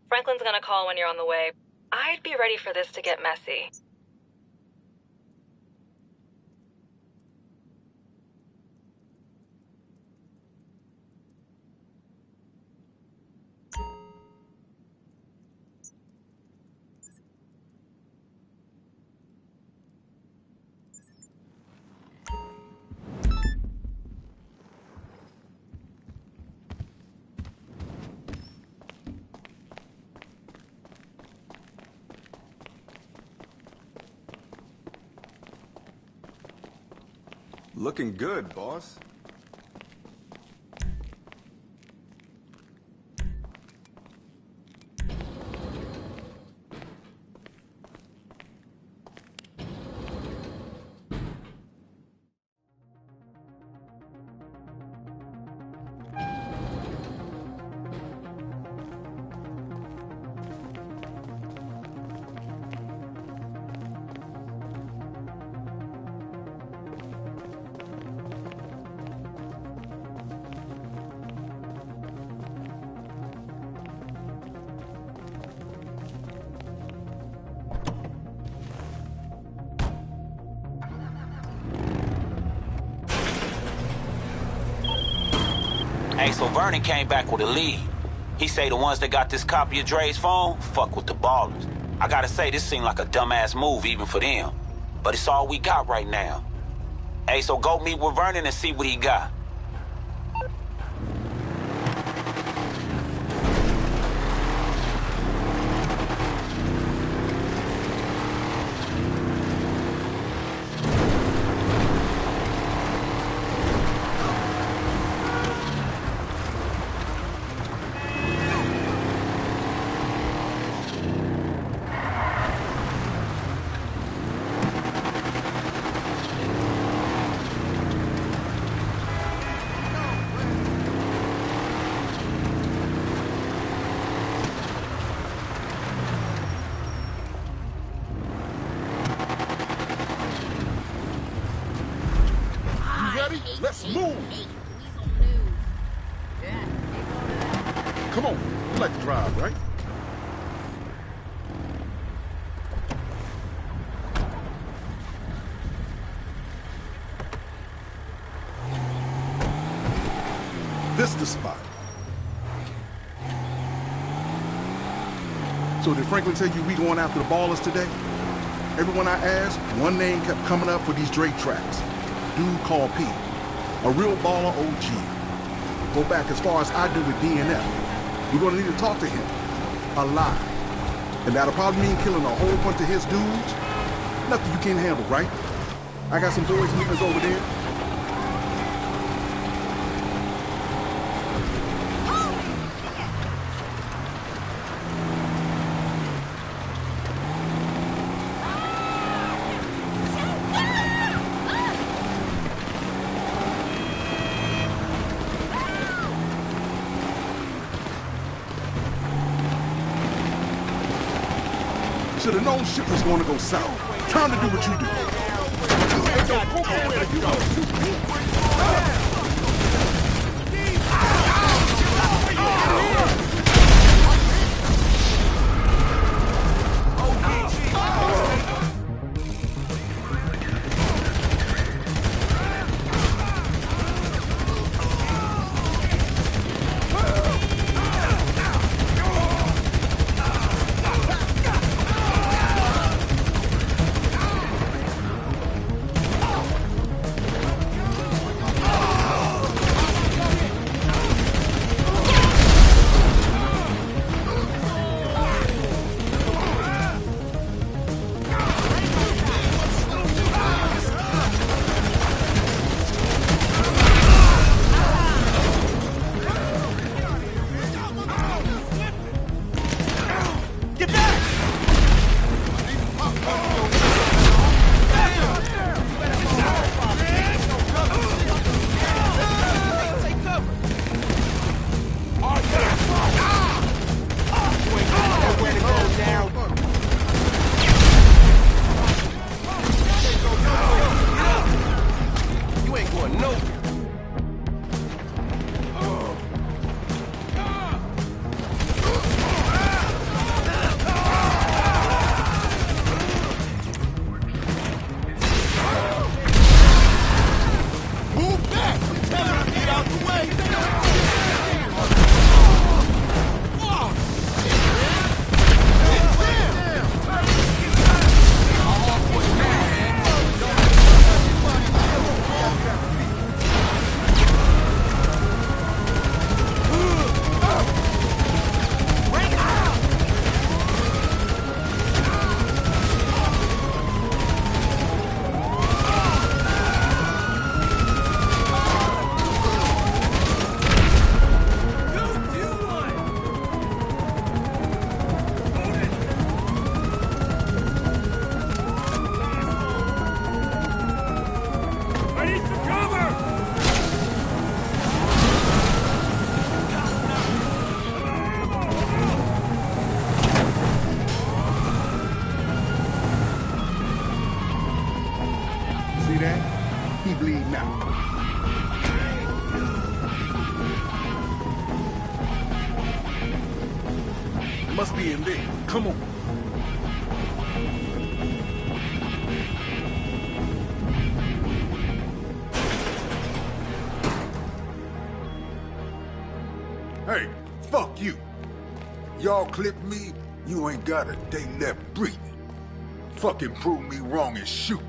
Franklin's gonna call when you're on the way. I'd be ready for this to get messy. Looking good, boss. Hey, so Vernon came back with a lead. He say the ones that got this copy of Dre's phone fuck with the Ballers. I gotta say, this seemed like a dumbass move even for them. But it's all we got right now. Hey, so go meet with Vernon and see what he got. Let's move! Come on, you like to drive, right? This the spot. So did Franklin tell you we going after the Ballers today? Everyone I asked, one name kept coming up for these Dre tracks. Dude called P. A real baller OG. Go back as far as I do with DNF. We're gonna need to talk to him. Alive. And that'll probably mean killing a whole bunch of his dudes. Nothing you can't handle, right? I got some boys meeting us over there. Should have known shit was going to go south. Time to do what you do. He bleeding out. Must be in there. Come on. Hey, fuck you. Y'all clip me, you ain't got a day left breathing. Fucking prove me wrong and shoot.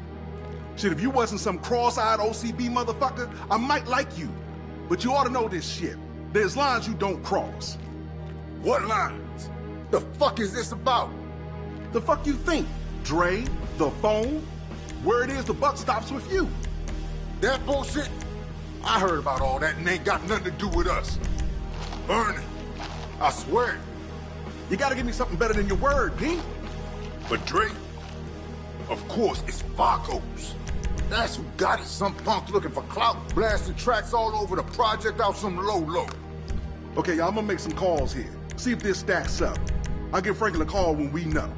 Shit, if you wasn't some cross-eyed OCB motherfucker, I might like you. But you ought to know this shit. There's lines you don't cross. What lines? The fuck is this about? The fuck you think? Dre, the phone? Where it is, the buck stops with you. That bullshit? I heard about all that and ain't got nothing to do with us. Vernon, I swear. You gotta give me something better than your word, P. But Dre, of course, it's Vagos. That's who got it. Some punk looking for clout, blasting tracks all over the project out some low-low. Okay, y'all, I'm gonna make some calls here. See if this stacks up. I'll give Franklin a call when we know.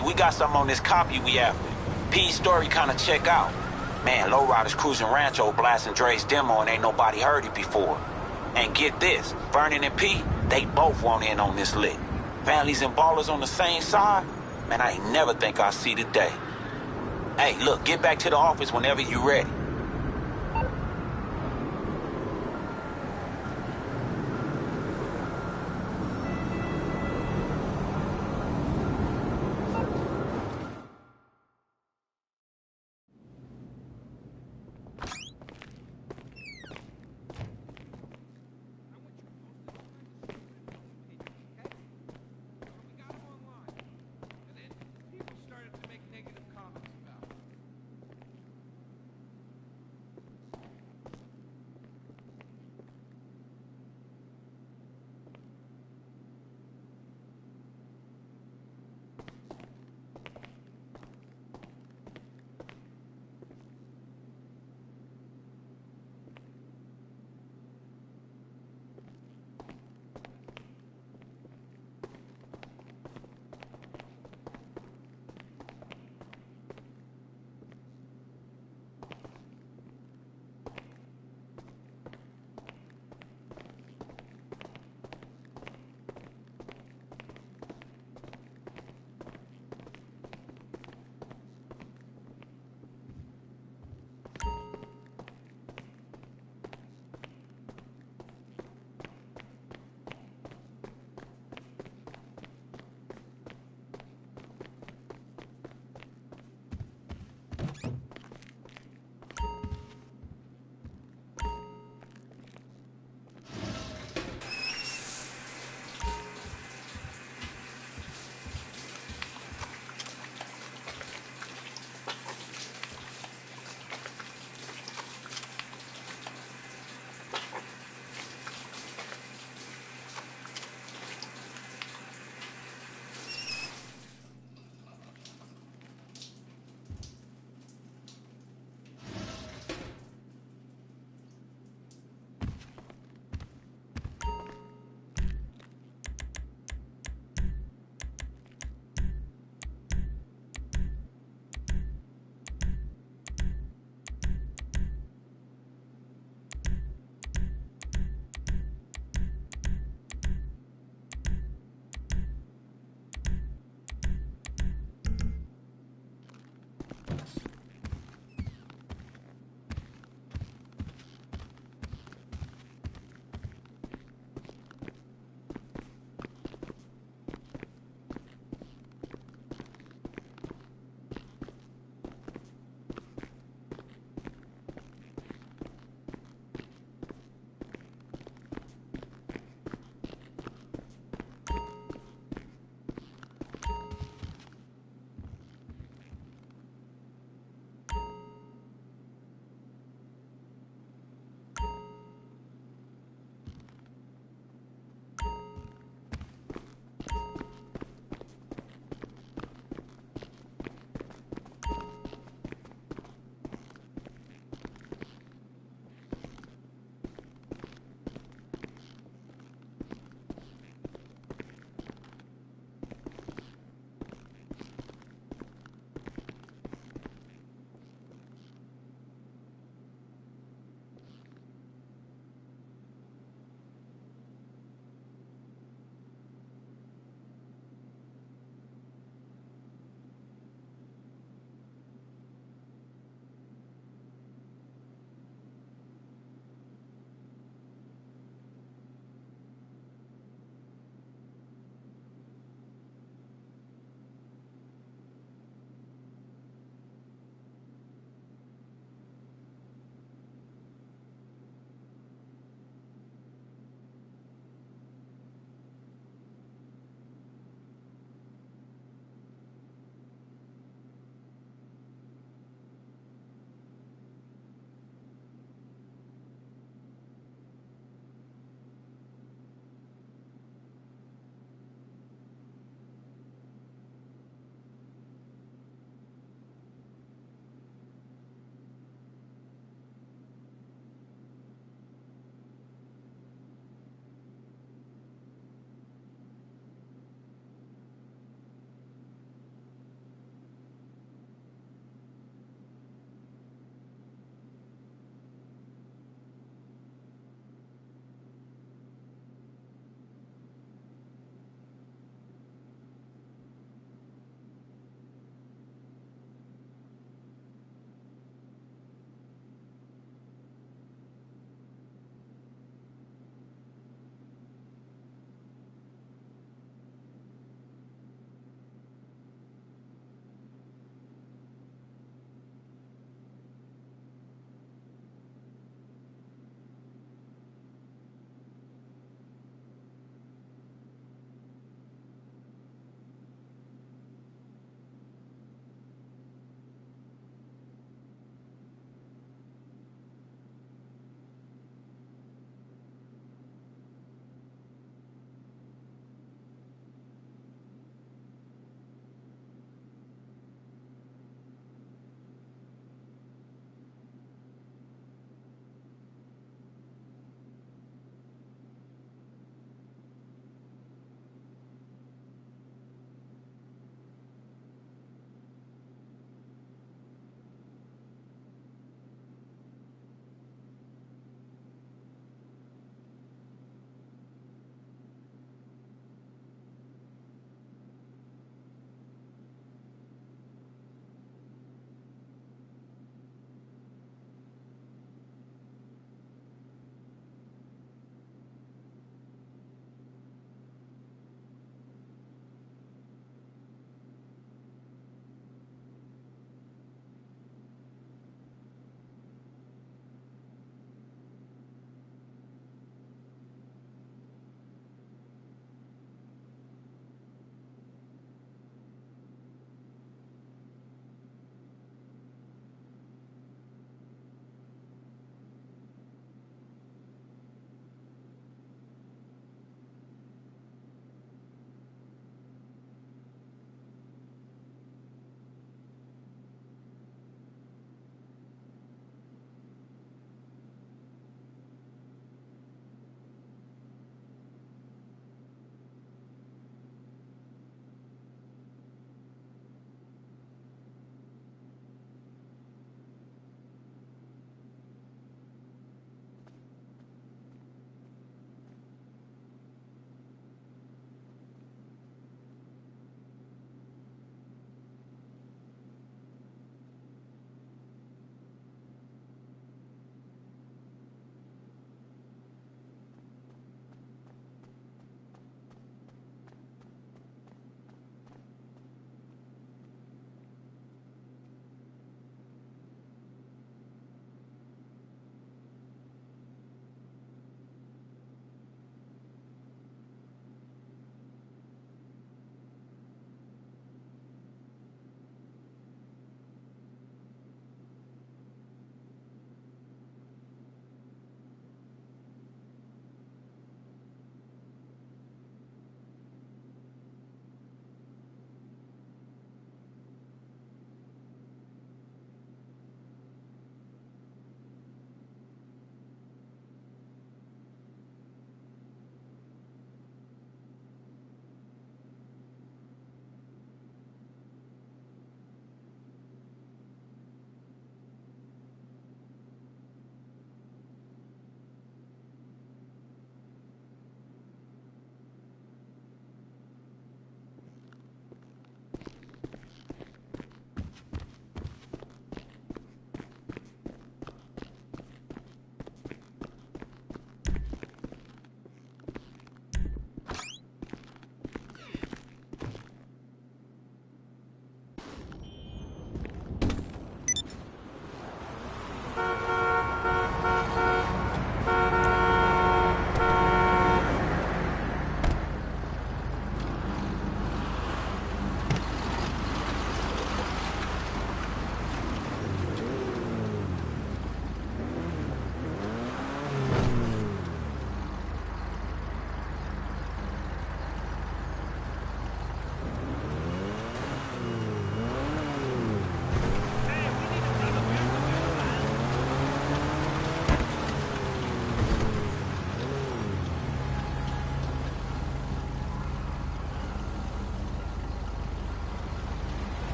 Hey, we got something on this copy we after. P's story kinda check out. Man, Lowrider's cruising Rancho blasting Dre's demo and ain't nobody heard it before. And get this, Vernon and P, they both want in on this lick. Families and ballers on the same side? Man, I ain't never think I'd see the day. Hey, look, get back to the office whenever you ready.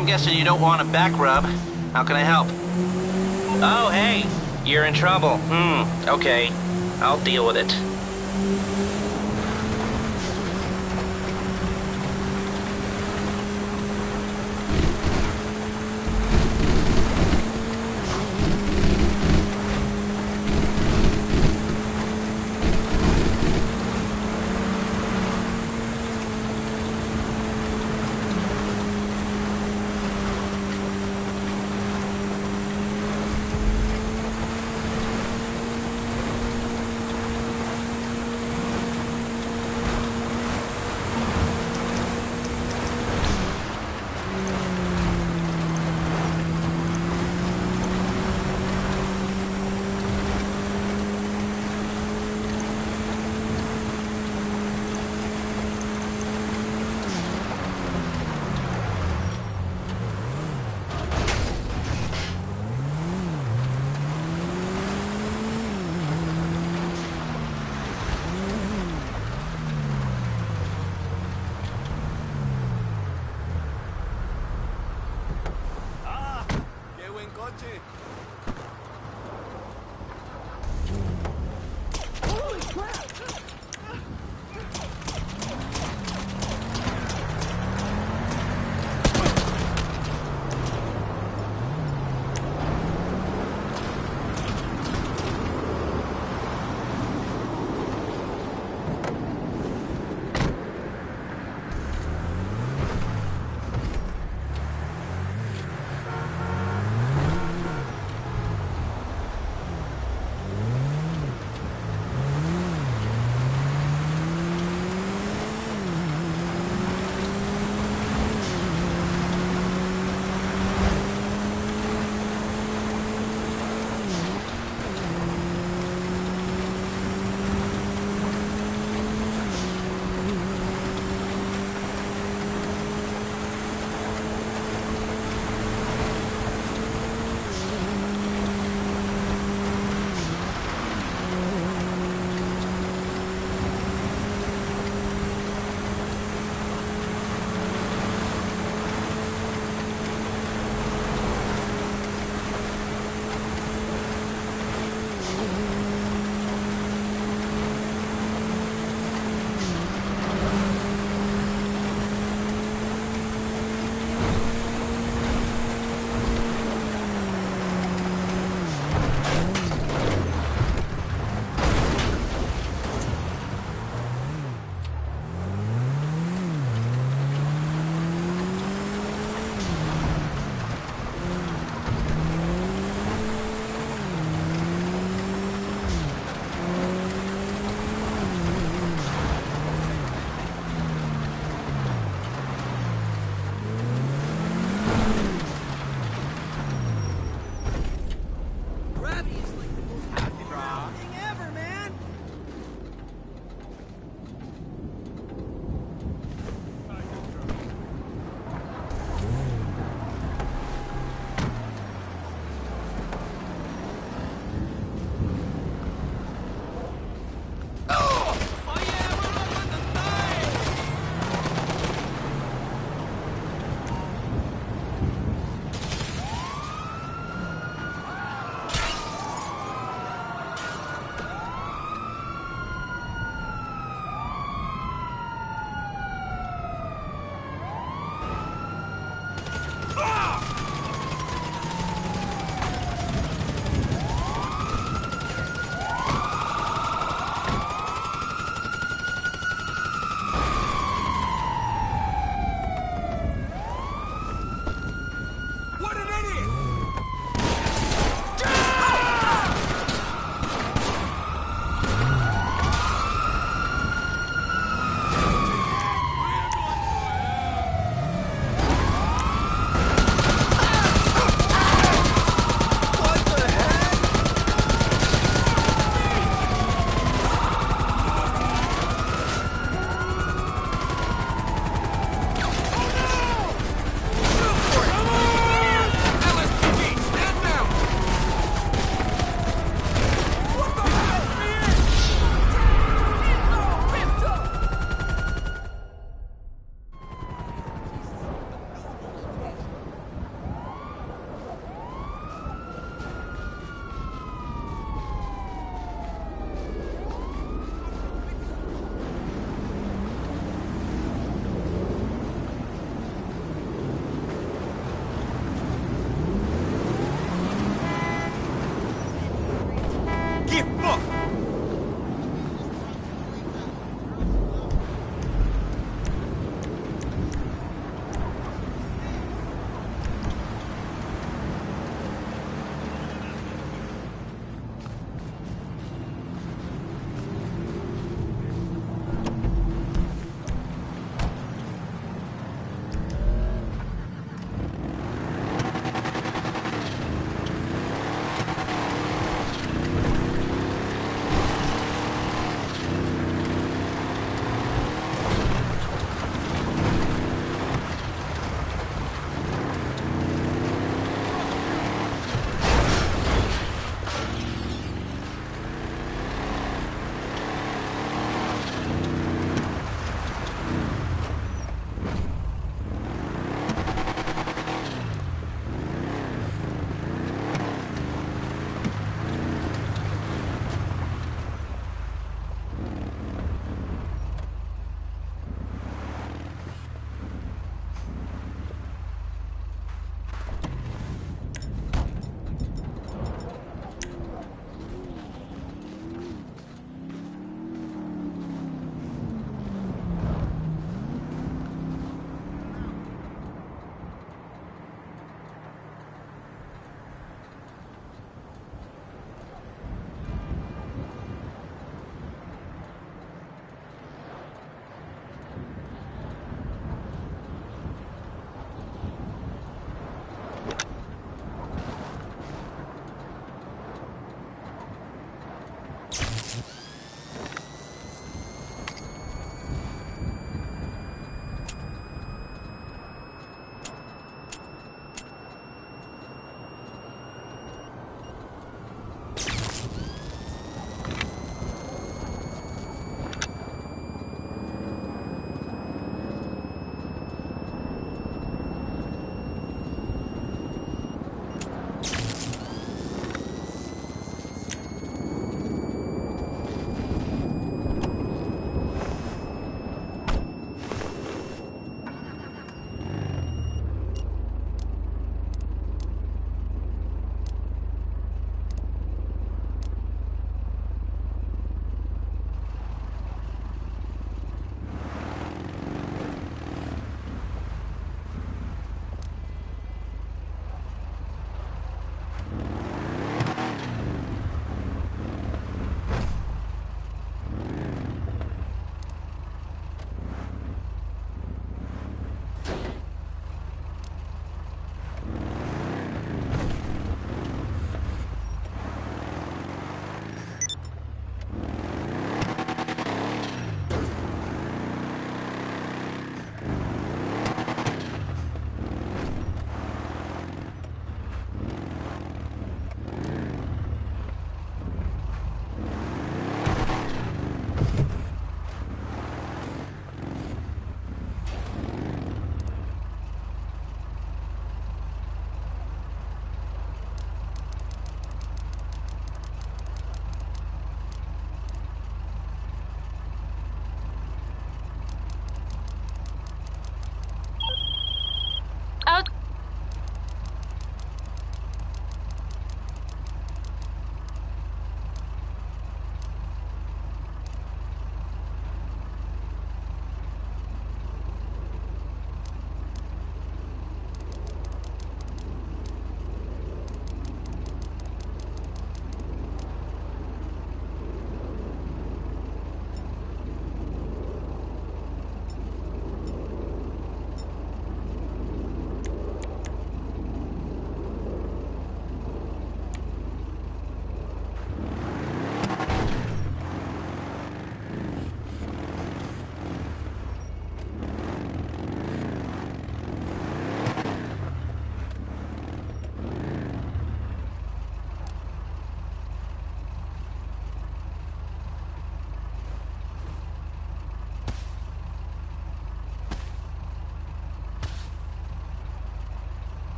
I'm guessing you don't want a back rub. How can I help? Oh, hey, you're in trouble. Okay. I'll deal with it.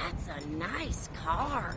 That's a nice car.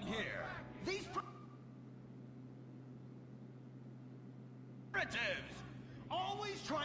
here? These primitives always try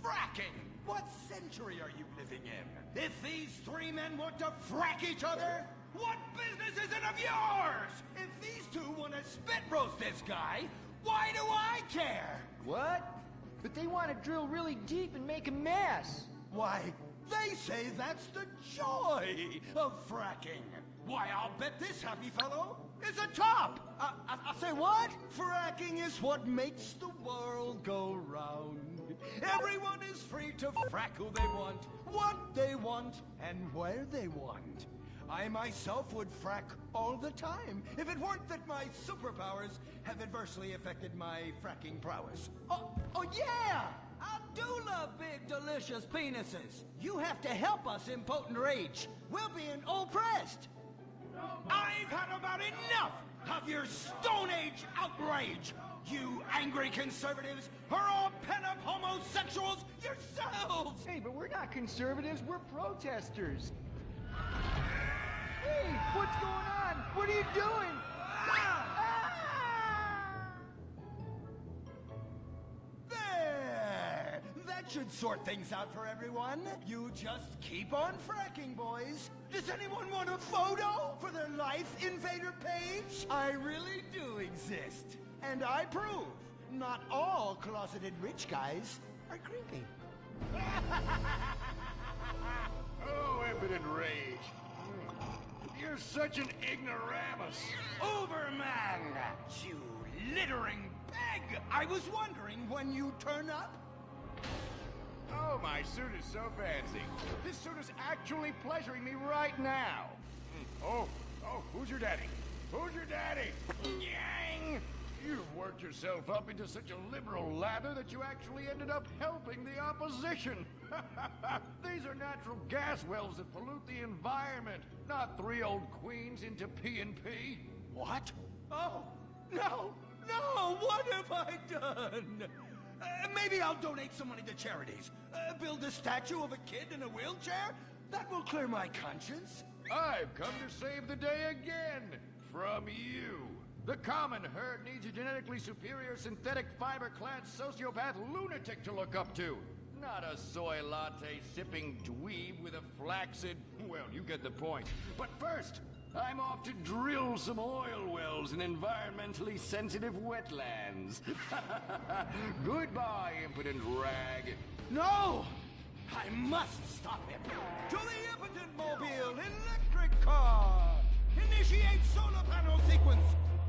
fracking. What century are you living in? If these three men want to frack each other, what business is it of yours? If these two want to spit roast this guy, why do I care? What? But they want to drill really deep and make a mess. Why, they say that's the joy of fracking. Why, I'll bet this happy fellow is a top. I say what? Fracking is what makes the world go round. Everyone is free to frack who they want, what they want, and where they want. I myself would frack all the time if it weren't that my superpowers have adversely affected my fracking prowess. Oh yeah! I do love big, delicious penises. You have to help us, Impotent Rage. We're being oppressed. I've had about enough of your Stone Age outrage. You angry conservatives are all pent-up homosexuals yourselves! Hey, but we're not conservatives, we're protesters. Hey, what's going on? What are you doing? There! That should sort things out for everyone. You just keep on fracking, boys. Does anyone want a photo for their Life Invader page? I really do exist. And I prove not all closeted rich guys are creepy. Oh, Impotent Rage. You're such an ignoramus. Uberman! You littering pig! I was wondering when you turn up. Oh, my suit is so fancy. This suit is actually pleasuring me right now. Oh, who's your daddy? Who's your daddy? Yang! You've worked yourself up into such a liberal lather that you actually ended up helping the opposition. These are natural gas wells that pollute the environment, not three old queens into P&P. What? Oh, no, what have I done? Maybe I'll donate some money to charities. Build a statue of a kid in a wheelchair? That will clear my conscience. I've come to save the day again. From you. The common herd needs a genetically superior synthetic fiber-clad sociopath lunatic to look up to. Not a soy latte sipping dweeb with a flaccid... Well, you get the point. But first, I'm off to drill some oil wells in environmentally sensitive wetlands. Goodbye, impotent rag. No! I must stop him. To the Impotent Mobile electric car! Initiate solar panel sequence!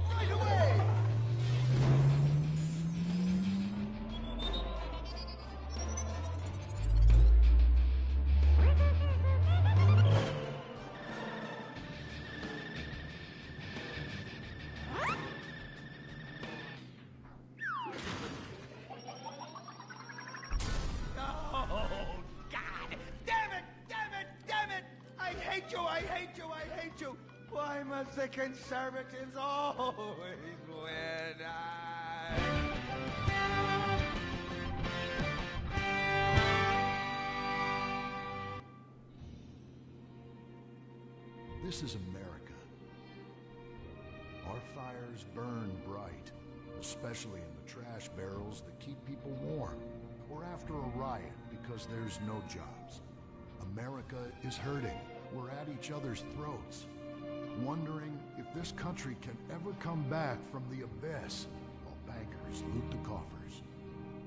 Right away! Oh, God! Damn it! I hate you! Why must the conservatives always win? This is America. Our fires burn bright, especially in the trash barrels that keep people warm. We're after a riot because there's no jobs. America is hurting. We're at each other's throats, wondering if this country can ever come back from the abyss while bankers loot the coffers.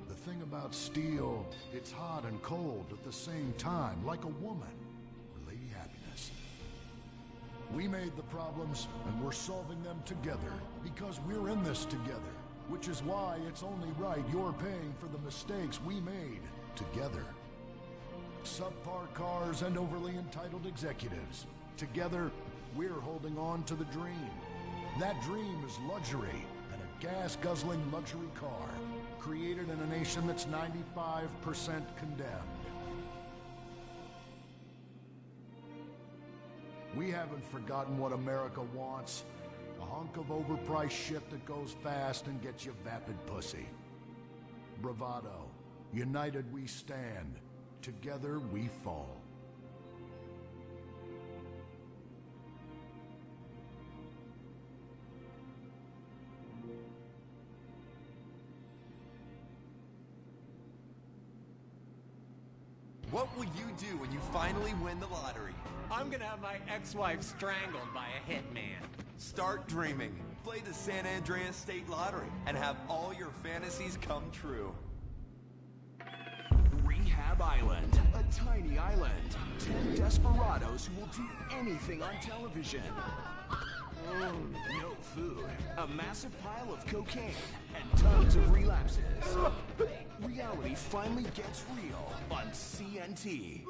The thing about steel, it's hot and cold at the same time, like a woman, or Lady Happiness. We made the problems, and we're solving them together, because we're in this together, which is why it's only right you're paying for the mistakes we made together. Subpar cars and overly entitled executives. Together, we're holding on to the dream. That dream is luxury, and a gas-guzzling luxury car, created in a nation that's 95% condemned. We haven't forgotten what America wants. A hunk of overpriced shit that goes fast and gets you vapid pussy. Bravado. United we stand. Together we fall. What will you do when you finally win the lottery? I'm gonna have my ex-wife strangled by a hitman. Start dreaming. Play the San Andreas State Lottery and have all your fantasies come true. Rehab Island, a tiny island. 10 desperados who will do anything on television. No food, a massive pile of cocaine, and tons of relapses. Reality finally gets real on CNT.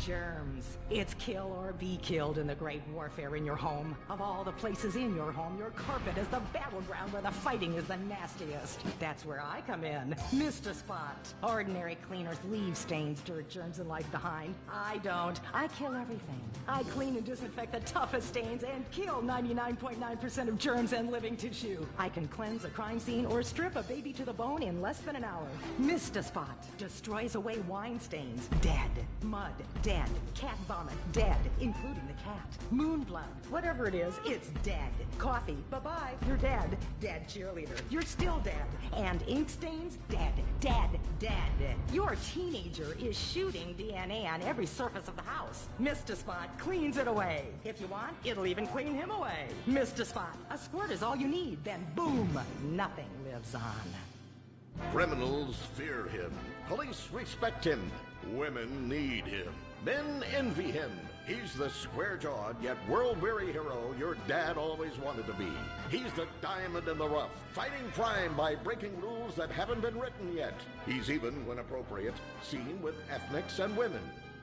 Germs. It's kill or be killed in the great warfare in your home. Of all the places in your home, your carpet is the battleground where the fighting is the nastiest. That's where I come in. Mr. Spot. Ordinary cleaners leave stains, dirt, germs, and life behind. I don't. I kill everything. I clean and disinfect the toughest stains and kill 99.9% of germs and living tissue. I can cleanse a crime scene or strip a baby to the bone in less than an hour. Mr. Spot destroys away wine stains. Dead. Mud. Dead. Cat vomit, dead, including the cat. Moon blood, whatever it is, it's dead. Coffee, bye-bye, you're dead. Dead cheerleader, you're still dead. And ink stains, dead, dead, dead. Your teenager is shooting DNA on every surface of the house. Mr. Spot cleans it away. If you want, it'll even clean him away. Mr. Spot, a squirt is all you need, then boom, nothing lives on. Criminals fear him. Police respect him. Women need him. Men envy him. He's the square-jawed yet world-weary hero your dad always wanted to be. He's the diamond in the rough, fighting crime by breaking rules that haven't been written yet. He's even, when appropriate, seen with ethnics and women.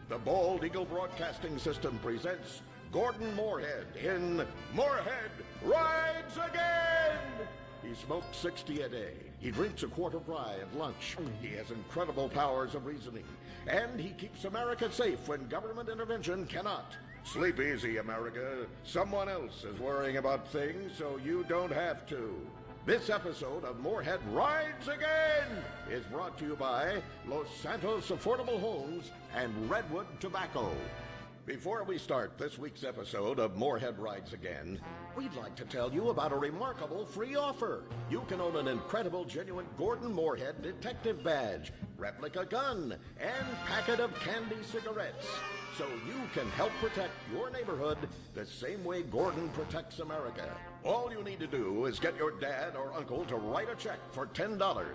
The Bald Eagle Broadcasting System presents Gordon Moorhead in Moorhead Rides Again! He smokes 60 a day. He drinks a quart of rye at lunch. He has incredible powers of reasoning. And he keeps America safe when government intervention cannot. Sleep easy, America. Someone else is worrying about things, so you don't have to. This episode of Moorhead Rides Again is brought to you by Los Santos Affordable Homes and Redwood Tobacco. Before we start this week's episode of Moorhead Rides Again, we'd like to tell you about a remarkable free offer. You can own an incredible, genuine Gordon Moorhead detective badge, replica gun, and packet of candy cigarettes. So you can help protect your neighborhood the same way Gordon protects America. All you need to do is get your dad or uncle to write a check for $10.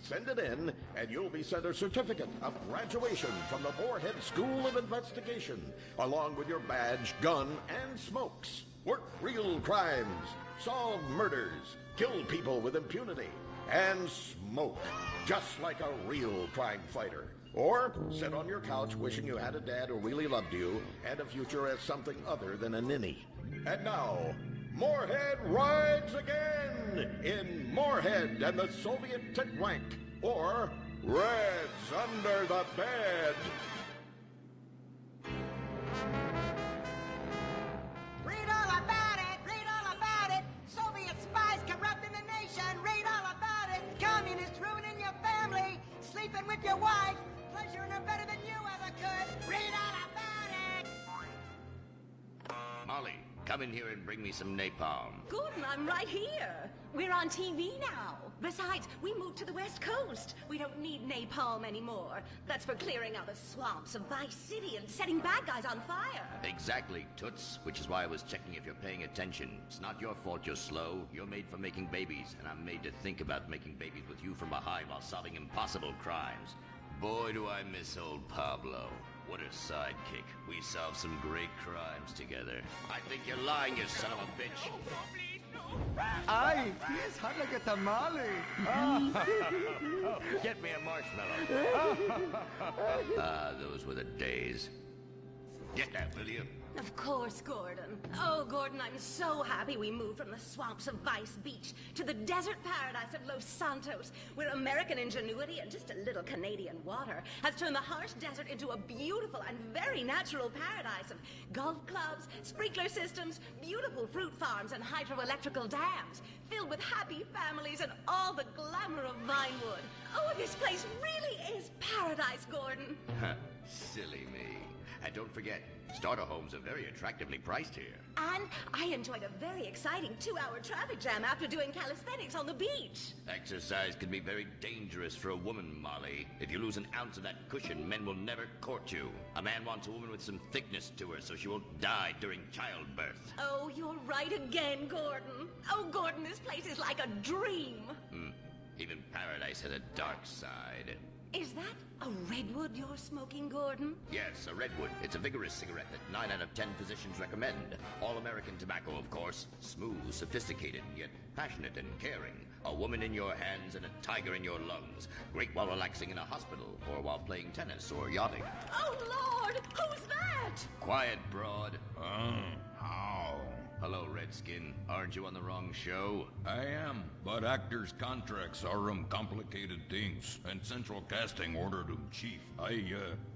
Send it in, and you'll be sent a certificate of graduation from the Moorhead School of Investigation, along with your badge, gun, and smokes. Work real crimes, solve murders, kill people with impunity, and smoke, just like a real crime fighter. Or sit on your couch wishing you had a dad who really loved you and a future as something other than a ninny. And now, Moorhead Rides Again in Moorhead and the Soviet Titwank, or Reds Under the Bed. Read all about it! Read all about it! Soviet spies corrupting the nation! Read all about it! Communists ruining your family! Sleeping with your wife! Pleasuring her better than you ever could! Read all about it! Molly, come in here and bring me some napalm. Gordon, I'm right here. We're on TV now. Besides, we moved to the West Coast. We don't need napalm anymore. That's for clearing out the swamps of Vice City and setting bad guys on fire. Exactly, Toots, which is why I was checking if you're paying attention. It's not your fault you're slow. You're made for making babies, and I'm made to think about making babies with you from behind while solving impossible crimes. Boy, do I miss old Pablo. What a sidekick. We solved some great crimes together. I think you're lying, you son of a bitch. Ay, yes, hot like a tamale. Get me a marshmallow. Those were the days. Get that, will you? Of course, Gordon. Oh, Gordon, I'm so happy we moved from the swamps of Vice Beach to the desert paradise of Los Santos, where American ingenuity and just a little Canadian water has turned the harsh desert into a beautiful and very natural paradise of golf clubs, sprinkler systems, beautiful fruit farms, and hydroelectrical dams, filled with happy families and all the glamour of Vinewood. Oh, this place really is paradise, Gordon. Silly me. And don't forget, starter homes are very attractively priced here. And I enjoyed a very exciting 2-hour traffic jam after doing calisthenics on the beach. Exercise can be very dangerous for a woman, Molly. If you lose an ounce of that cushion, men will never court you. A man wants a woman with some thickness to her so she won't die during childbirth. Oh, you're right again, Gordon. Oh, Gordon, this place is like a dream. Even paradise has a dark side. Is that a redwood you're smoking, Gordon? Yes, a redwood. It's a vigorous cigarette that 9 out of 10 physicians recommend. All-American tobacco, of course. Smooth, sophisticated, yet passionate and caring. A woman in your hands and a tiger in your lungs. Great while relaxing in a hospital, or while playing tennis or yachting. Oh, Lord! Who's that? Quiet, broad. How? Hello, Redskin. Aren't you on the wrong show? I am, but actors' contracts are complicated things, and Central Casting ordered 'em chief. I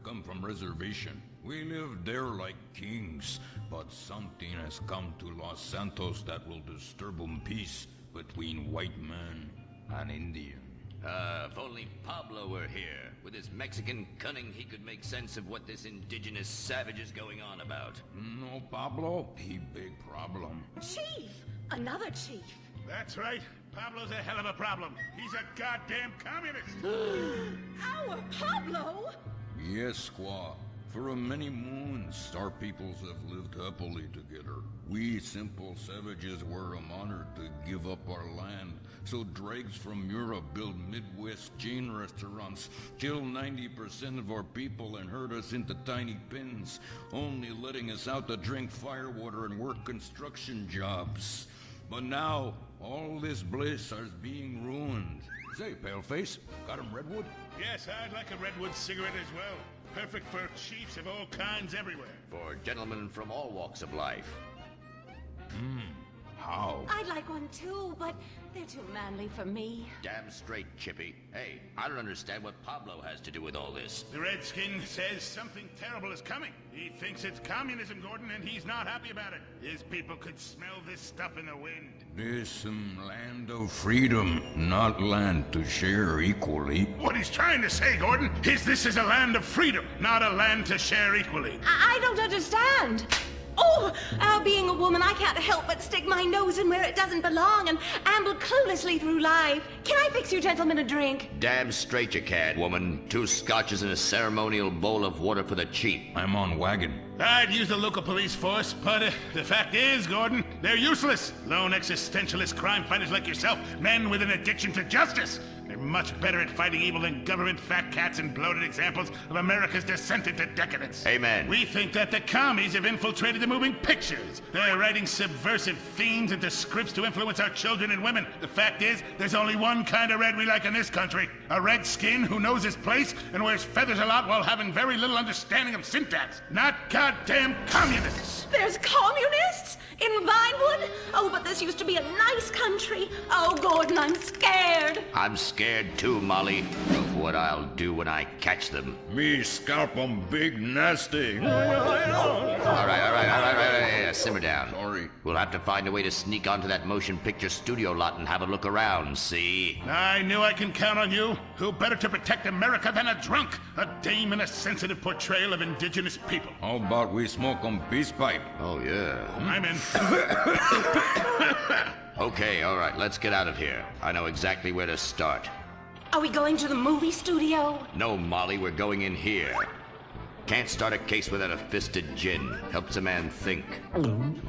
come from reservation. We live there like kings, but something has come to Los Santos that will disturb peace between white man and Indian. If only Pablo were here. With his Mexican cunning, he could make sense of what this indigenous savage is going on about. No, Pablo, he big problem. Chief! Another chief. That's right. Pablo's a hell of a problem. He's a goddamn communist. Our Pablo? Yes, squaw. For many moons, our peoples have lived happily together. We simple savages were honored to give up our land, so dregs from Europe build Midwest chain restaurants, kill 90% of our people and herd us into tiny pens, only letting us out to drink firewater and work construction jobs. But now, all this bliss is being ruined. Say, Paleface, got him redwood? Yes, I'd like a redwood cigarette as well. Perfect for chiefs of all kinds everywhere. For gentlemen from all walks of life. How? I'd like one too, but they're too manly for me. Damn straight, Chippy. Hey, I don't understand what Pablo has to do with all this. The Redskin says something terrible is coming. He thinks it's communism, Gordon, and he's not happy about it. His people could smell this stuff in the wind. This land of freedom, not land to share equally. What he's trying to say, Gordon, is this is a land of freedom, not a land to share equally. I don't understand. Oh, being a woman, I can't help but stick my nose in where it doesn't belong and amble cluelessly through life. Can I fix you gentlemen a drink? Damn straight you can, woman. 2 scotches and a ceremonial bowl of water for the chief. I'm on wagon. I'd use the local police force, but the fact is, Gordon, they're useless. Lone existentialist crime fighters like yourself, men with an addiction to justice. They're much better at fighting evil than government fat cats and bloated examples of America's descent into decadence. Amen. We think that the commies have infiltrated the moving pictures. They're writing subversive themes into scripts to influence our children and women. The fact is, there's only one kind of red we like in this country. A redskin who knows his place and wears feathers a lot while having very little understanding of syntax. Not goddamn communists. There's communists? In Vinewood? Oh, but this used to be a nice country. Oh, Gordon, I'm scared. I'm scared too, Molly, of what I'll do when I catch them. Me scalp 'em big nasty. All right. Simmer down. Sorry. We'll have to find a way to sneak onto that motion picture studio lot and have a look around, see? I knew I can count on you. Who better to protect America than a drunk? A dame in a sensitive portrayal of indigenous people. How about we smoke 'em peace pipe? Oh, yeah. I'm in. Okay, all right, let's get out of here. I know exactly where to start. Are we going to the movie studio? No, Molly, we're going in here. Can't start a case without a fisted gin. Helps a man think.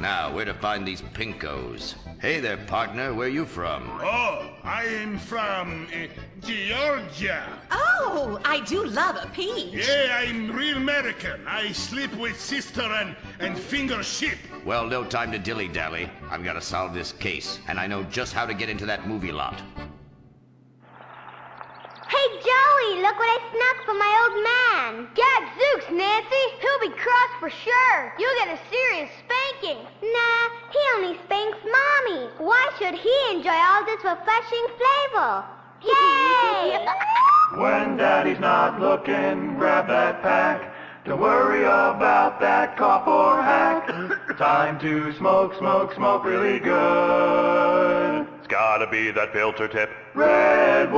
Now, where to find these pinkos? Hey there, partner, where you from? Oh, I'm from Georgia. Oh, I do love a peach. Yeah, I'm real American. I sleep with sister and finger ship. Well, no time to dilly-dally. I've got to solve this case, and I know just how to get into that movie lot. Hey, Joey, look what I snuck from my old man. Gadzooks, Nancy. He'll be cross for sure. You'll get a serious spanking. Nah, he only spanks Mommy. Why should he enjoy all this refreshing flavor? Yay! When Daddy's not looking, grab that pack. Don't worry about that cough or hack. Time to smoke, smoke, smoke really good. It's gotta be that filter tip. Redwood.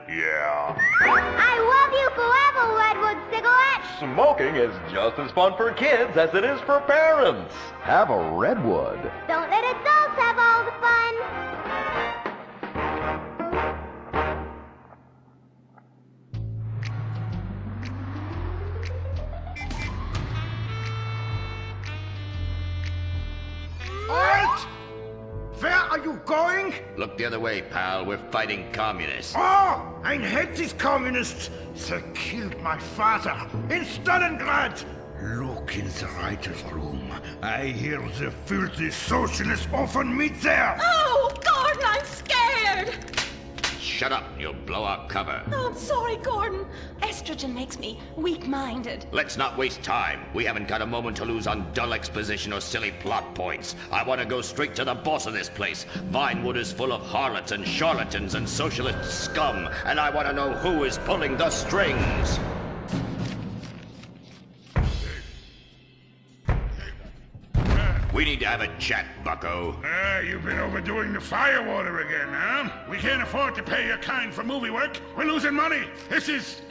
Yeah. I love you forever, Redwood cigarette. Smoking is just as fun for kids as it is for parents. Have a Redwood. Don't let adults have all the fun. Halt! Where are you going? Look the other way, pal. We're fighting communists. Oh, I hate these communists. They killed my father in Stalingrad. Look in the writer's room. I hear the filthy socialists often meet there. Oh, Gordon, I'm scared. Shut up, you'll blow our cover. Oh, I'm sorry, Gordon. Estrogen makes me weak-minded. Let's not waste time. We haven't got a moment to lose on dull exposition or silly plot points. I want to go straight to the boss of this place. Vinewood is full of harlots and charlatans and socialist scum, and I want to know who is pulling the strings. We need to have a chat, bucko. You've been overdoing the firewater again, huh? We can't afford to pay your kind for movie work. We're losing money. This is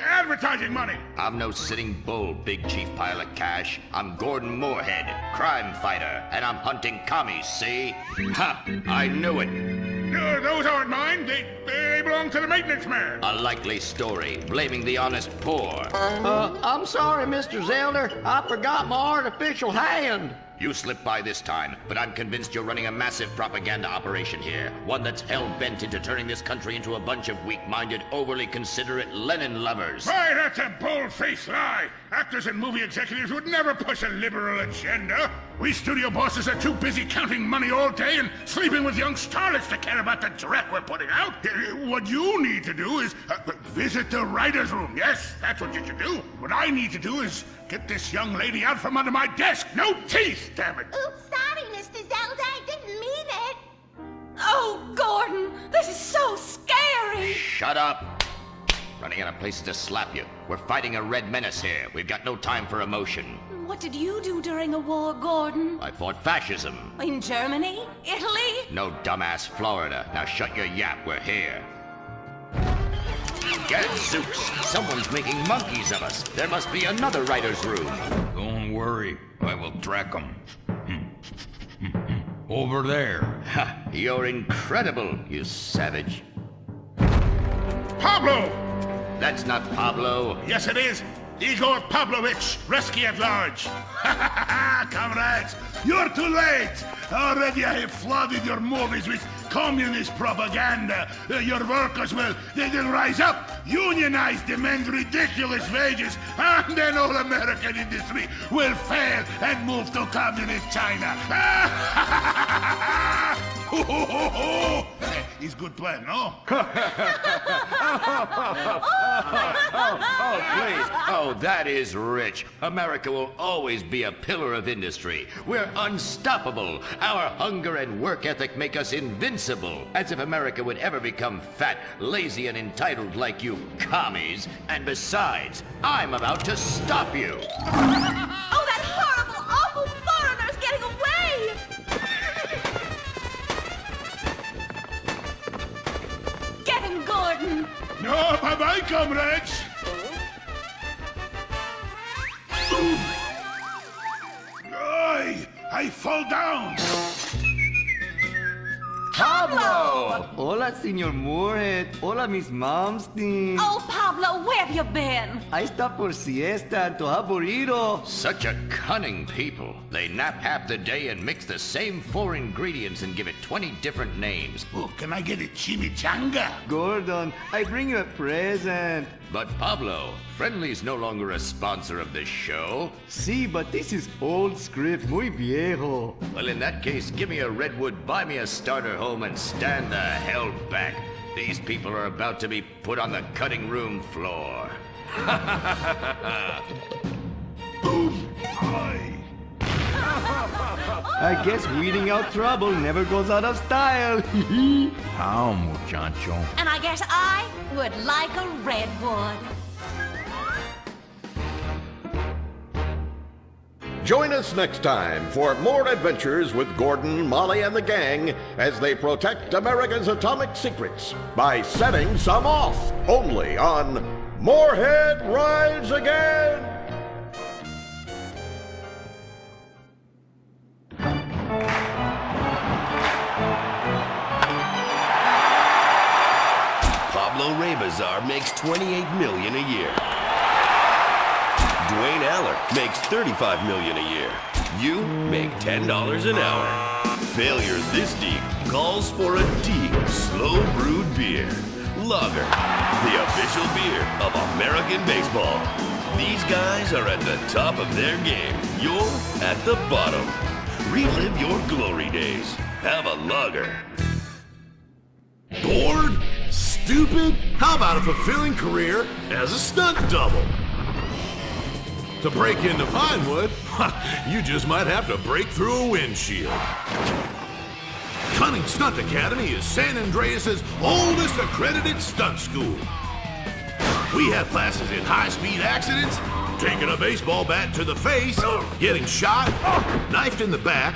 advertising money. I'm no sitting bull, big chief pile of cash. I'm Gordon Moorhead, crime fighter, and I'm hunting commies, see? Ha! I knew it. Those aren't mine. They belong to the maintenance man. A likely story, blaming the honest poor. I'm sorry, Mr. Zelder. I forgot my artificial hand. You slipped by this time, but I'm convinced you're running a massive propaganda operation here. One that's hell-bent into turning this country into a bunch of weak-minded, overly considerate Lenin lovers. Why, that's a bold-faced lie. Actors and movie executives would never push a liberal agenda. We studio bosses are too busy counting money all day and sleeping with young starlets to care about the dreck we're putting out. What you need to do is visit the writer's room. Yes, that's what you should do. What I need to do is get this young lady out from under my desk. No teeth, damn it. Oops, sorry, Mr. Zelda. I didn't mean it. Oh, Gordon, this is so scary. Shut up. Running out of places to slap you. We're fighting a red menace here. We've got no time for emotion. What did you do during a war, Gordon? I fought fascism. In Germany? Italy? No, dumbass, Florida. Now shut your yap. We're here. Gadzooks! Someone's making monkeys of us. There must be another writer's room. Don't worry. I will track them. Over there. Ha! You're incredible, you savage. Pablo! That's not Pablo. Yes, it is. Igor Pavlovich, Rescue at Large. Comrades, you're too late. Already I have flooded your movies with communist propaganda. Your workers they'll rise up, unionize, demand ridiculous wages, and then all American industry will fail and move to communist China. It's good plan, no? Oh, please. Oh, that is rich. America will always be a pillar of industry. We're unstoppable. Our hunger and work ethic make us invincible. As if America would ever become fat, lazy, and entitled like you commies. And besides, I'm about to stop you. Oh, that horrible, awful foreigner's getting away! Get him, Gordon! No, bye-bye, comrades. I fall down. Pablo! Hola, Senor Moorhead. Hola, Miss Malmsteen. Oh, Pablo, where have you been? I stopped for siesta to have burrito. Such a cunning people. They nap half the day and mix the same 4 ingredients and give it 20 different names. Oh, can I get a chimichanga? Gordon, I bring you a present. But Pablo, Friendly's no longer a sponsor of this show. Sí, but this is old script, muy viejo. Well, in that case, give me a Redwood, buy me a starter home, and stand the hell back. These people are about to be put on the cutting room floor. I guess weeding out trouble never goes out of style. How, muchacho? And I guess I would like a redwood. Join us next time for more adventures with Gordon, Molly, and the gang as they protect America's atomic secrets by setting some off, only on Moorhead rides again! Pablo Rebazar makes $28 million a year. Dwayne Aller makes $35 million a year. You make $10 an hour. Failure this deep calls for a deep, slow-brewed beer. Lager, the official beer of American baseball. These guys are at the top of their game. You're at the bottom. Relive your glory days. Have a lager. Bored? Stupid? How about a fulfilling career as a stunt double? To break into Vinewood, you just might have to break through a windshield. Cunning Stunt Academy is San Andreas' oldest accredited stunt school. We have classes in high-speed accidents, taking a baseball bat to the face, getting shot, knifed in the back,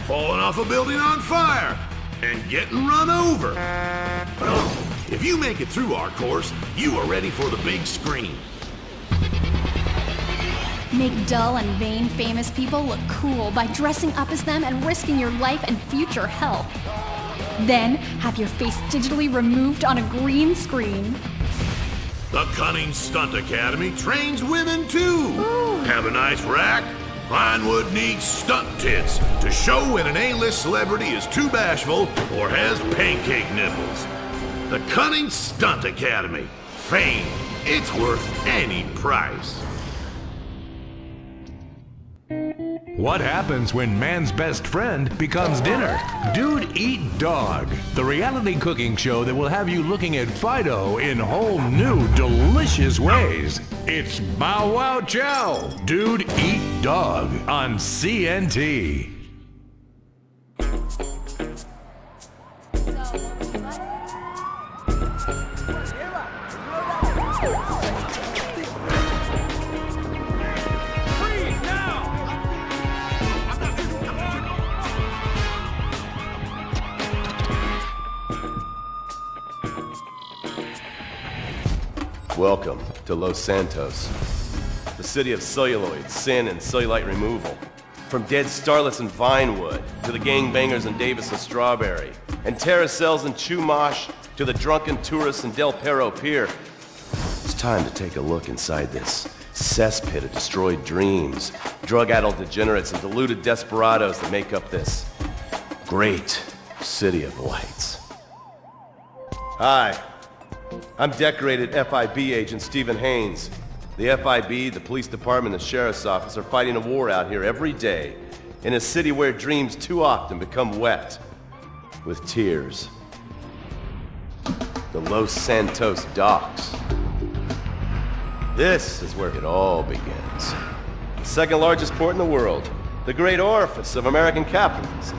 falling off a building on fire, and getting run over. If you make it through our course, you are ready for the big screen. Make dull and vain famous people look cool by dressing up as them and risking your life and future health. Then have your face digitally removed on a green screen. The Cunning Stunt Academy trains women too. Ooh. Have a nice rack? Vinewood needs stunt tits to show when an A-list celebrity is too bashful or has pancake nipples. The Cunning Stunt Academy. Fame. It's worth any price. What happens when man's best friend becomes dinner? Dude Eat Dog, the reality cooking show that will have you looking at Fido in whole new, delicious ways. It's Bow Wow Chow, Dude Eat Dog on CNT. Welcome to Los Santos, the city of celluloid, sin, and cellulite removal. From dead starlets in Vinewood, to the gangbangers in Davis and Strawberry, and terracels in Chumash, to the drunken tourists in Del Perro Pier. It's time to take a look inside this cesspit of destroyed dreams, drug-addled degenerates and deluded desperados that make up this great city of lights. Hi. I'm decorated FIB agent Stephen Haynes. The FIB, the police department, and the sheriff's office are fighting a war out here every day in a city where dreams too often become wet with tears. The Los Santos docks. This is where it all begins. The second largest port in the world, the great orifice of American capitalism.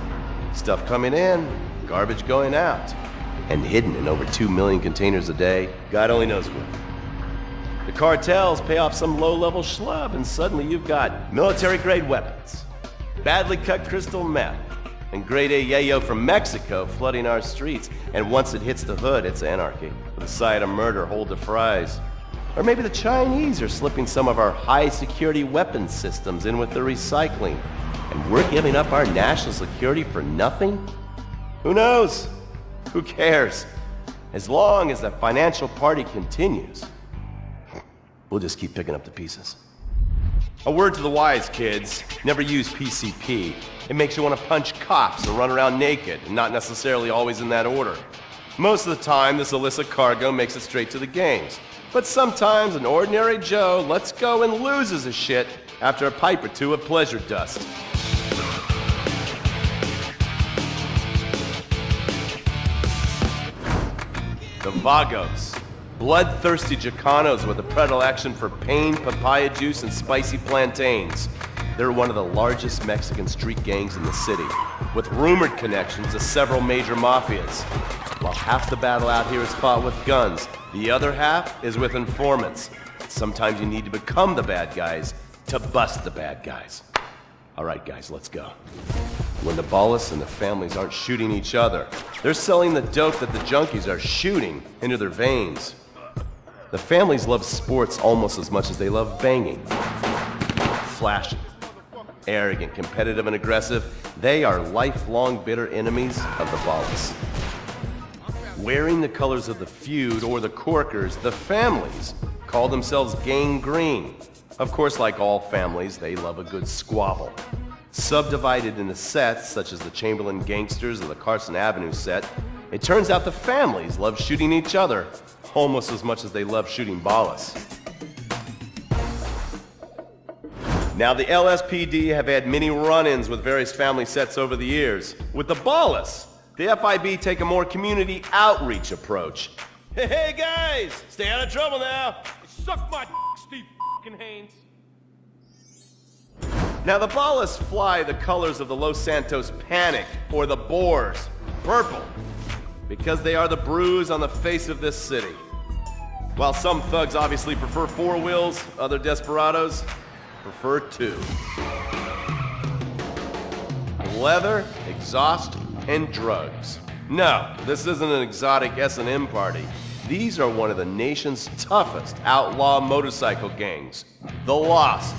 Stuff coming in, garbage going out. And hidden in over 2 million containers a day, God only knows where. The cartels pay off some low-level schlub, and suddenly you've got military-grade weapons, badly cut crystal meth, and grade A yayo from Mexico flooding our streets. And once it hits the hood, it's anarchy, with a side of murder hold to fries. Or maybe the Chinese are slipping some of our high-security weapons systems in with the recycling, and we're giving up our national security for nothing? Who knows? Who cares? As long as the financial party continues, we'll just keep picking up the pieces. A word to the wise, kids. Never use PCP. It makes you want to punch cops or run around naked, and not necessarily always in that order. Most of the time, this illicit cargo makes it straight to the games. But sometimes an ordinary Joe lets go and loses his shit after a pipe or two of pleasure dust. The Vagos, bloodthirsty Chicanos with a predilection for pain, papaya juice, and spicy plantains. They're one of the largest Mexican street gangs in the city, with rumored connections to several major mafias. While half the battle out here is fought with guns, the other half is with informants. Sometimes you need to become the bad guys to bust the bad guys. All right, guys, let's go. When the ballists and the families aren't shooting each other, they're selling the dope that the junkies are shooting into their veins. The families love sports almost as much as they love banging. Flashy, arrogant, competitive, and aggressive, they are lifelong bitter enemies of the Ballas. Wearing the colors of the feud or the Corkers, the families call themselves Gang Green. Of course, like all families, they love a good squabble. Subdivided into sets, such as the Chamberlain Gangsters or the Carson Avenue set, it turns out the families love shooting each other almost as much as they love shooting Ballas. Now, the LSPD have had many run-ins with various family sets over the years. With the Ballas, the FIB take a more community outreach approach. Hey guys, stay out of trouble now. Suck my Steve Haynes. Now, the Ballas fly the colors of the Los Santos Panic, or the Boers, purple, because they are the bruise on the face of this city. While some thugs obviously prefer 4 wheels, other desperados prefer 2. Leather, exhaust, and drugs. No, this isn't an exotic S&M party. These are one of the nation's toughest outlaw motorcycle gangs, the Lost.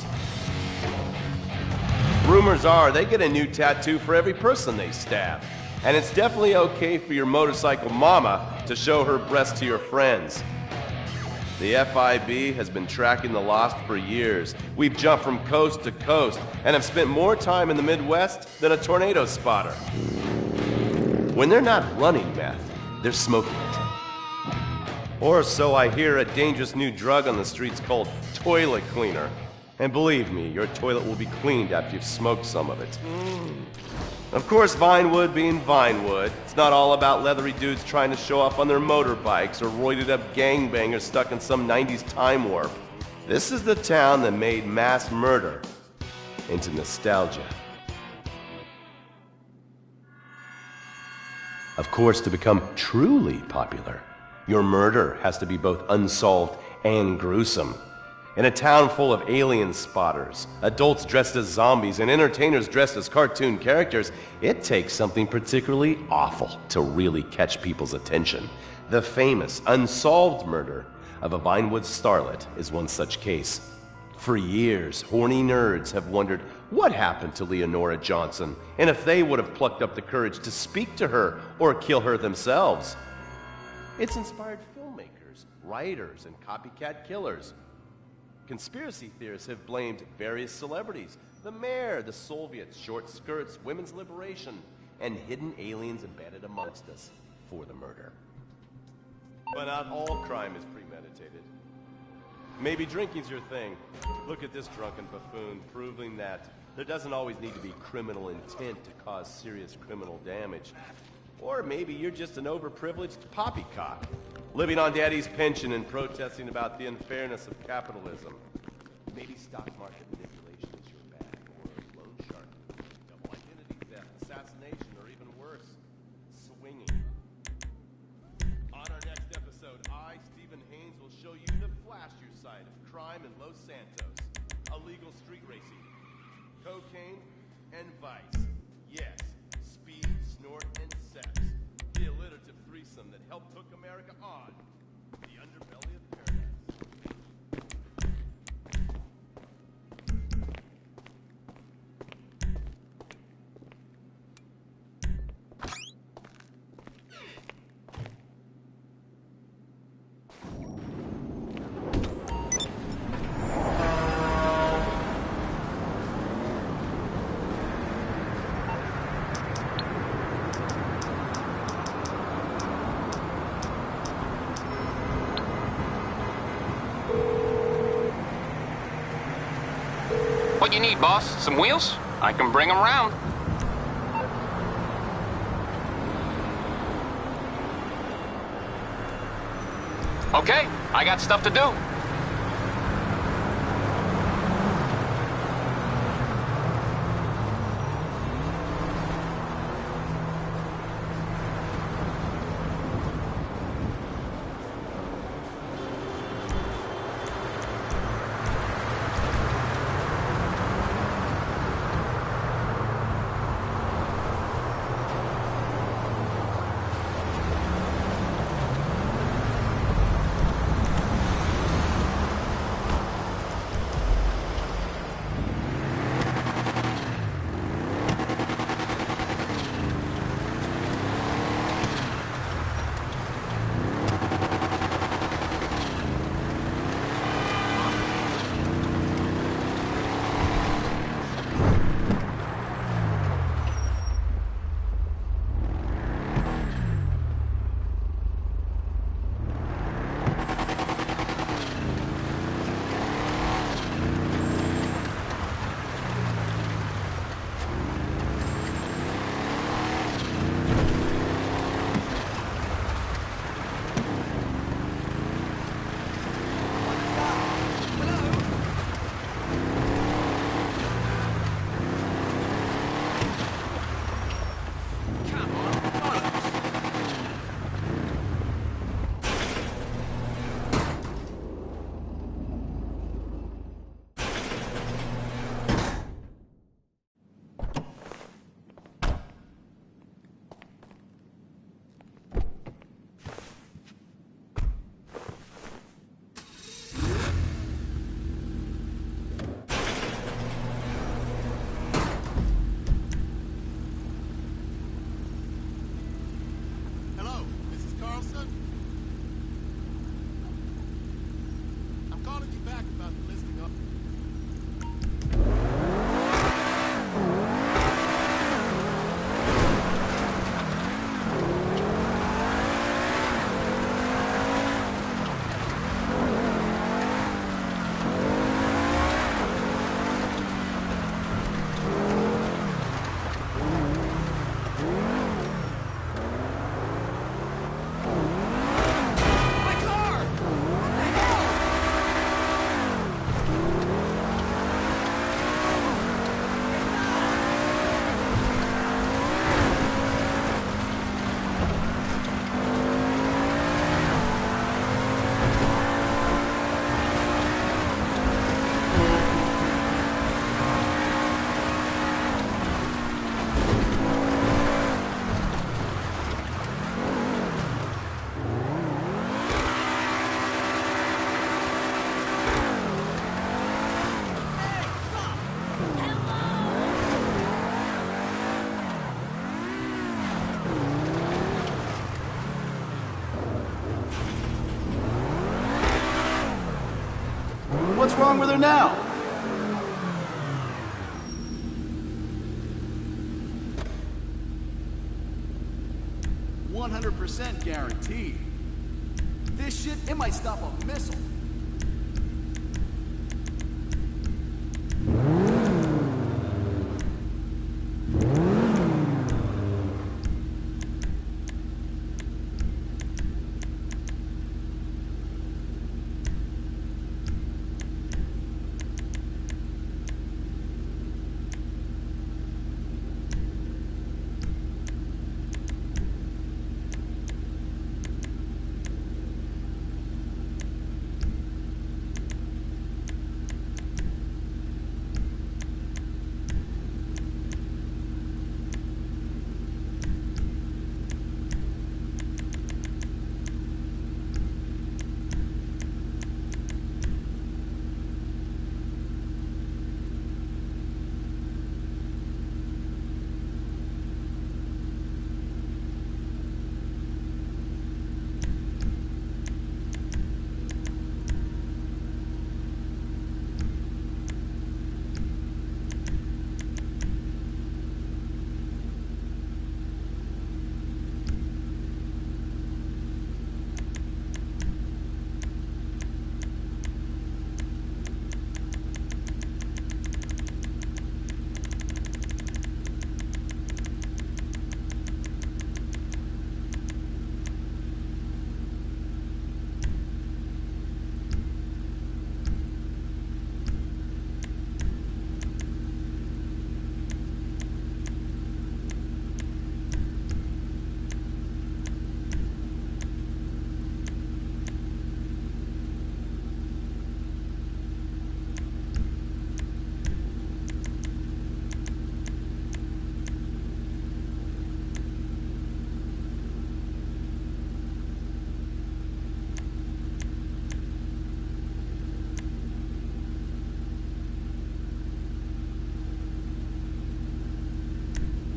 Rumors are they get a new tattoo for every person they stab. And it's definitely okay for your motorcycle mama to show her breasts to your friends. The FIB has been tracking the Lost for years. We've jumped from coast to coast and have spent more time in the Midwest than a tornado spotter. When they're not running meth, they're smoking it. Or so I hear, a dangerous new drug on the streets called toilet cleaner. And believe me, your toilet will be cleaned after you've smoked some of it. Of course, Vinewood being Vinewood, it's not all about leathery dudes trying to show off on their motorbikes or roided up gangbangers stuck in some 90s time warp. This is the town that made mass murder into nostalgia. Of course, to become truly popular, your murder has to be both unsolved and gruesome. In a town full of alien spotters, adults dressed as zombies, and entertainers dressed as cartoon characters, it takes something particularly awful to really catch people's attention. The famous, unsolved murder of a Vinewood starlet is one such case. For years, horny nerds have wondered what happened to Leonora Johnson, and if they would have plucked up the courage to speak to her or kill her themselves. It's inspired filmmakers, writers, and copycat killers. Conspiracy theorists have blamed various celebrities, the mayor, the Soviets, short skirts, women's liberation, and hidden aliens embedded amongst us for the murder. But not all crime is premeditated. Maybe drinking's your thing. Look at this drunken buffoon, proving that there doesn't always need to be criminal intent to cause serious criminal damage. Or maybe you're just an overprivileged poppycock, living on daddy's pension and protesting about the unfairness of capitalism. Maybe stock market manipulation is your bag, or loan sharking, double identity theft, assassination, or even worse, swinging. On our next episode, I, Stephen Haynes, will show you the flashier side of crime in Los Santos, illegal street racing, cocaine, and vice. Yes, speed, snort, and sex. The alliterative threesome that helped hook America on the underbelly of paradise. What you need, boss? Some wheels? I can bring them round. Okay, I got stuff to do. What's wrong with her now? %100% guaranteed. This shit, it might stop a missile.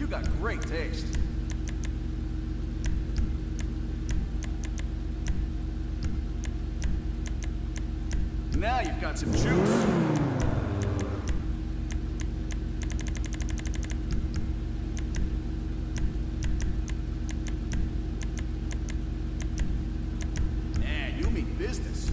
Got great taste. Now you've got some juice. Man, you mean business.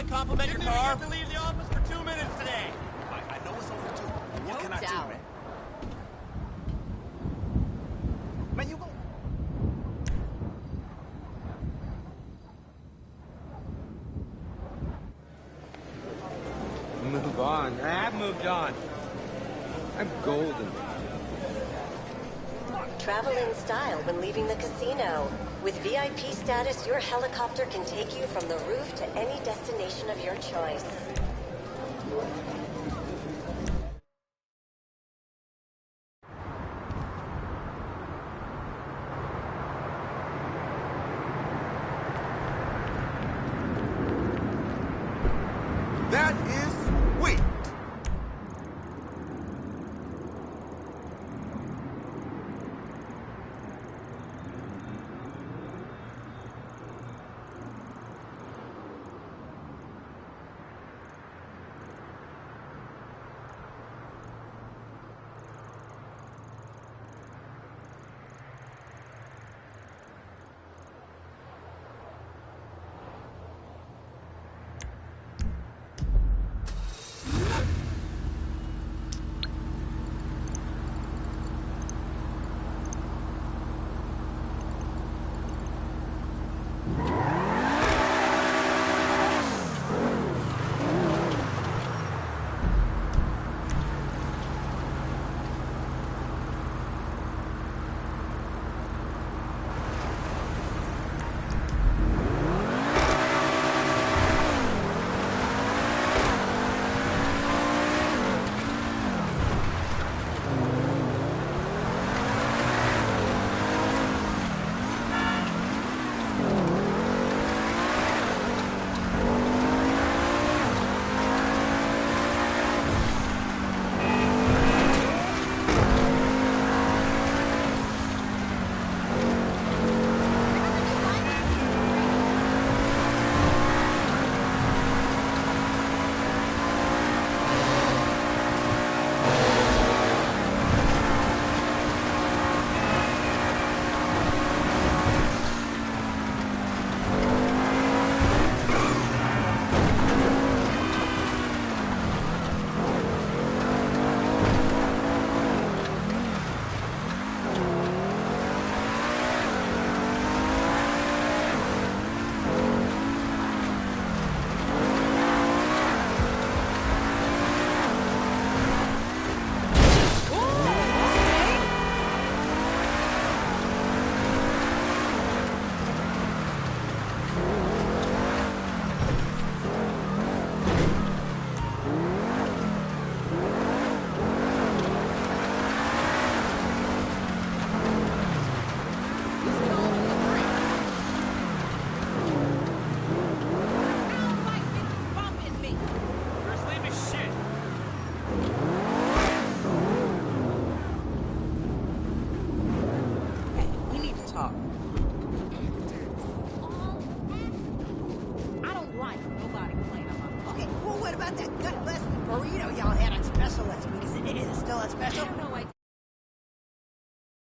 Compliment your car. You have to leave the office for 2 minutes today. I know it's overdue. What can I do, man? Man, you go. Move on. I've moved on. I'm golden. Travel in style when leaving the casino. With VIP status, your helicopter can take you from the roof to any destination of your choice.